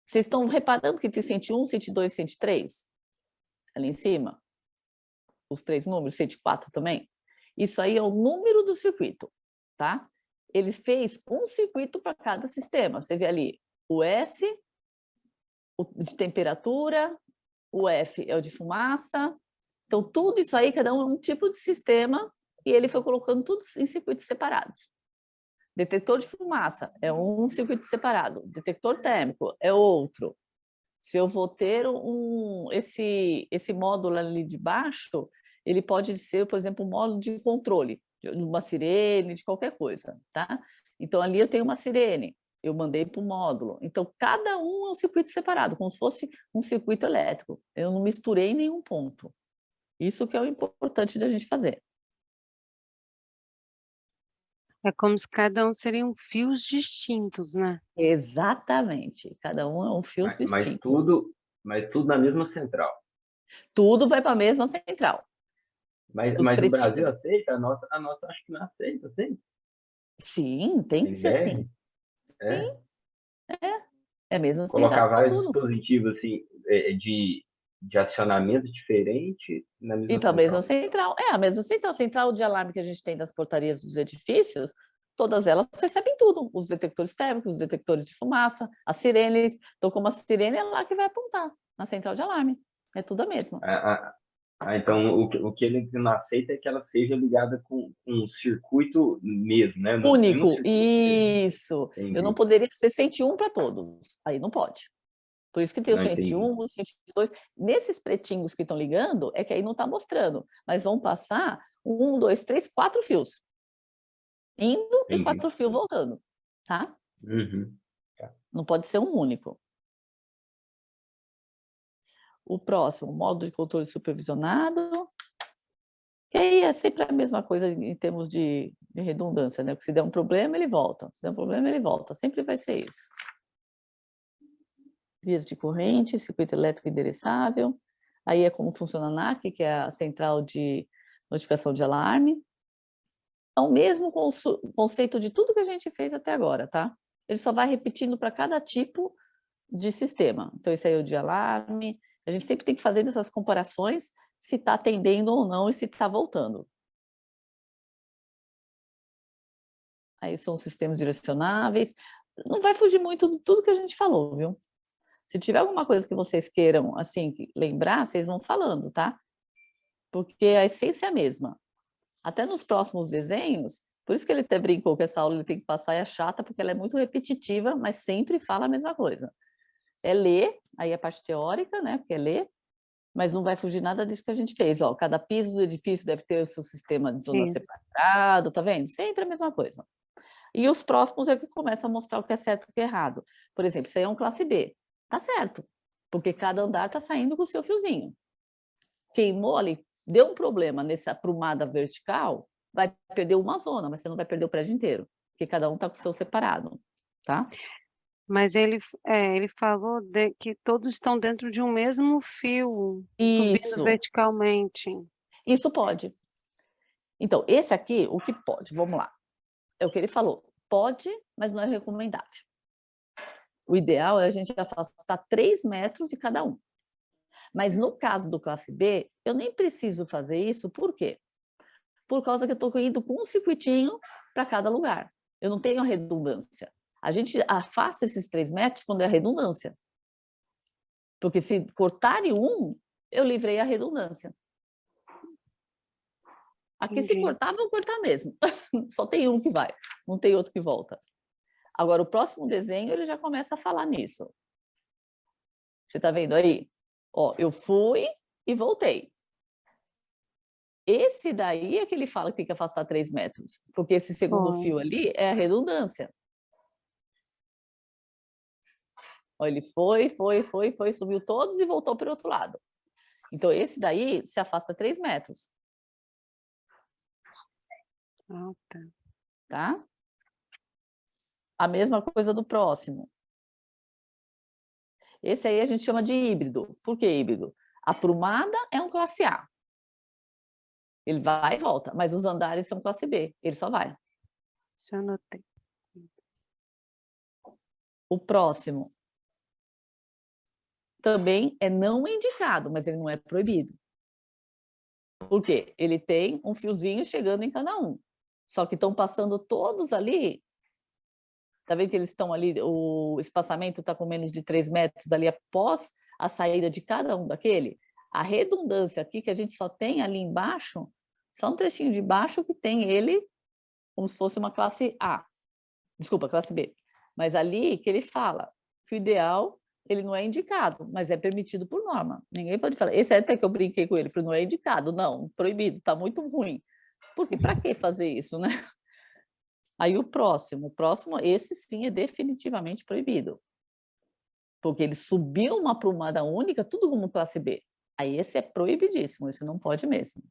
Vocês estão reparando que tem 101, 102, 103 ali em cima? Os 3 números, 104 também? Isso aí é o número do circuito, tá? Ele fez um circuito para cada sistema. Você vê ali o S, o de temperatura, o F é o de fumaça. Então, tudo isso aí, cada um é um tipo de sistema, e ele foi colocando tudo em circuitos separados. Detector de fumaça é um circuito separado, detector térmico é outro. Se eu vou ter esse módulo ali de baixo, ele pode ser, por exemplo, um módulo de controle, de uma sirene, de qualquer coisa, tá? Então, ali eu tenho uma sirene, eu mandei para o módulo. Então, cada um é um circuito separado, como se fosse um circuito elétrico. Eu não misturei nenhum ponto. Isso que é o importante da gente fazer. É como se cada um seriam fios distintos, né? Exatamente. Cada um é um fio Mas distinto. tudo na mesma central. Tudo vai para a mesma central. Mas Os o Brasil pretinhos. aceita? A nossa acho que não aceita, aceita? Sim, tem que ser assim. É. Sim, é a mesma Colocar central vários tudo. dispositivos assim, de acionamento diferente na E mesma para a mesma central. central. É a mesma central. A central de alarme que a gente tem das portarias dos edifícios, todas elas recebem tudo. Os detectores térmicos, os detectores de fumaça, as sirenes. Então, como a sirene é lá que vai apontar, na central de alarme. É tudo a mesma. Então, o que ele não aceita é que ela seja ligada com um circuito mesmo, né? Nenhum Único, circuito seja. isso. Eu não Entendi. poderia ser 101 para todos. Aí não pode. Por isso que tem o Não entendi. 101, o 102. Nesses pretinhos que estão ligando, é que aí não está mostrando. Mas vão passar 1, 2, 3, 4 fios. Indo e Entendi. 4 fios voltando. Tá? Uhum. Não pode ser um único. O próximo, modo de controle supervisionado. Que aí é sempre a mesma coisa em termos de redundância, né? Porque se der um problema, ele volta. Se der um problema, ele volta. Sempre vai ser isso. Vias de corrente, circuito elétrico endereçável. Aí é como funciona a NAC, que é a central de notificação de alarme. É o mesmo conceito de tudo que a gente fez até agora, tá? Ele só vai repetindo para cada tipo de sistema. Então, esse aí é o de alarme. A gente sempre tem que fazer essas comparações, se está atendendo ou não e se está voltando. Aí são sistemas direcionáveis. Não vai fugir muito de tudo que a gente falou, viu? Se tiver alguma coisa que vocês queiram, assim, lembrar, vocês vão falando, tá? Porque a essência é a mesma. Até nos próximos desenhos, Por isso que ele até brincou que essa aula ele tem que passar e é chata, porque ela é muito repetitiva, mas sempre fala a mesma coisa. É ler, aí a parte teórica, né, porque é ler, mas não vai fugir nada disso que a gente fez. Ó, cada piso do edifício deve ter o seu sistema de zona Isso. separado, tá vendo? Sempre a mesma coisa. E os próximos é que começa a mostrar o que é certo e o que é errado. Por exemplo, isso aí é um classe B. Tá certo, porque cada andar está saindo com o seu fiozinho. Queimou ali, deu um problema nessa aprumada vertical, vai perder uma zona, mas você não vai perder o prédio inteiro, porque cada um está com o seu separado, tá? Mas ele falou que todos estão dentro de um mesmo fio, subindo Isso, verticalmente. isso pode. Então, esse aqui, o que pode? Vamos lá. É o que ele falou. Pode, mas não é recomendável. O ideal é a gente afastar 3 metros de cada um. Mas no caso do classe B, eu nem preciso fazer isso, por quê? Por causa que eu estou indo com um circuitinho para cada lugar. Eu não tenho a redundância. A gente afasta esses 3 metros quando é a redundância. Porque se cortarem um, eu livrei a redundância. Aqui, se Entendi. cortar, vão cortar mesmo. Só tem um que vai, não tem outro que volta. Agora, o próximo desenho, ele já começa a falar nisso. Você está vendo aí? Ó, eu fui e voltei. Esse daí é que ele fala que tem que afastar 3 metros, porque esse segundo fio ali é a redundância. Ó, ele foi, subiu todos e voltou para o outro lado. Então, esse daí se afasta 3 metros. Ah, tá. Tá? A mesma coisa do próximo. Esse aí a gente chama de híbrido. Por que híbrido? A aprumada é um classe A. Ele vai e volta, mas os andares são classe B. Ele só vai. Já anotei. O próximo também é não indicado, mas ele não é proibido. Por quê? Ele tem um fiozinho chegando em cada um. Só que estão passando todos ali. Tá vendo que eles estão ali, o espaçamento está com menos de 3 metros ali após a saída de cada um daquele? A redundância aqui, que a gente só tem ali embaixo, só um trechinho de baixo que tem ele como se fosse uma classe A. Desculpa, classe B. Mas ali que ele fala que o ideal, ele não é indicado, mas é permitido por norma. Ninguém pode falar. Esse é até que eu brinquei com ele, falei, não é indicado, não, proibido, está muito ruim. Porque para que fazer isso, né? Aí o próximo, esse sim é definitivamente proibido. Porque ele subiu uma aprumada única, tudo como classe B. Aí esse é proibidíssimo, esse não pode mesmo.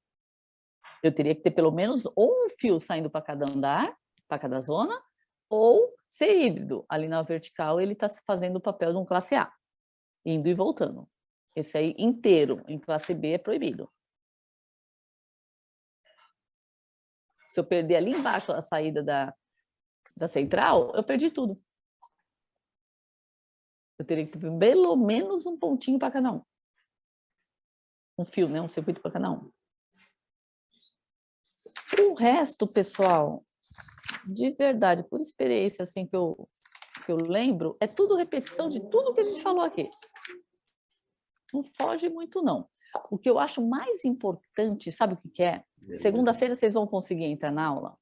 Eu teria que ter pelo menos ou um fio saindo para cada andar, para cada zona, ou ser híbrido. Ali na vertical ele está fazendo o papel de um classe A, indo e voltando. Esse aí inteiro, em classe B, é proibido. Se eu perder ali embaixo a saída da central, eu perdi tudo. Eu teria que ter pelo menos um pontinho para cada um. Um fio, né? Um circuito para cada um. O resto, pessoal, de verdade, por experiência assim que eu lembro, é tudo repetição de tudo que a gente falou aqui. Não foge muito, não. O que eu acho mais importante, sabe o que é? Segunda-feira vocês vão conseguir entrar na aula?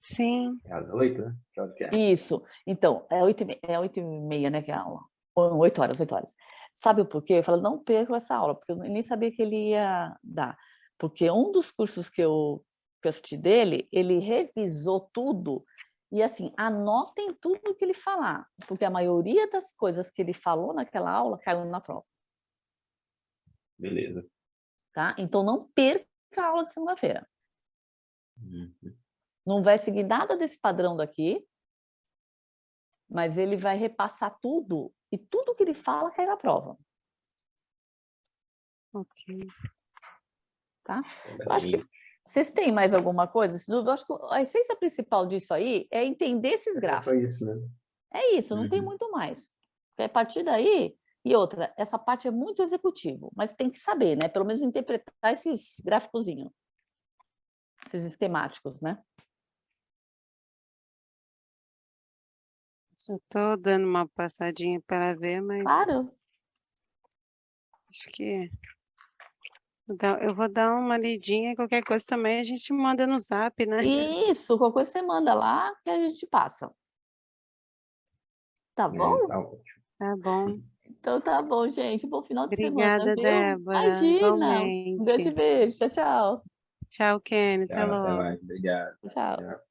Sim. É às 8, né? Que horas que é? Isso. Então, é 8h30, né, que é a aula. 8 horas. Sabe o porquê? Eu falo, não percam essa aula, porque eu nem sabia que ele ia dar. Porque um dos cursos que eu assisti dele, ele revisou tudo e, assim, anotem tudo que ele falar, porque a maioria das coisas que ele falou naquela aula caiu na prova. Beleza. Tá? Então, não perca a aula de segunda-feira. Uhum. Não vai seguir nada desse padrão daqui, mas ele vai repassar tudo e tudo que ele fala cai na prova. Ok. Tá? Eu acho que vocês têm mais alguma coisa? Eu acho que a essência principal disso aí é entender esses gráficos. Foi isso, né? É isso, não tem muito mais. Porque a partir daí, e outra, essa parte é muito executivo, mas tem que saber, né? Pelo menos interpretar esses gráficozinhos, esses esquemáticos, né? Estou dando uma passadinha para ver, mas Claro. acho que Então, eu vou dar uma lidinha, qualquer coisa também a gente manda no Zap, né? Isso, qualquer coisa você manda lá que a gente passa. Tá bom? Tá ótimo. Tá bom. Então tá bom, gente. Bom final de semana, Obrigada, viu? Débora. Imagina. Um grande Igualmente. beijo. Tchau, tchau. Tchau, Kenny. Até Tchau, até logo. mais. Obrigado. Tchau. Tchau.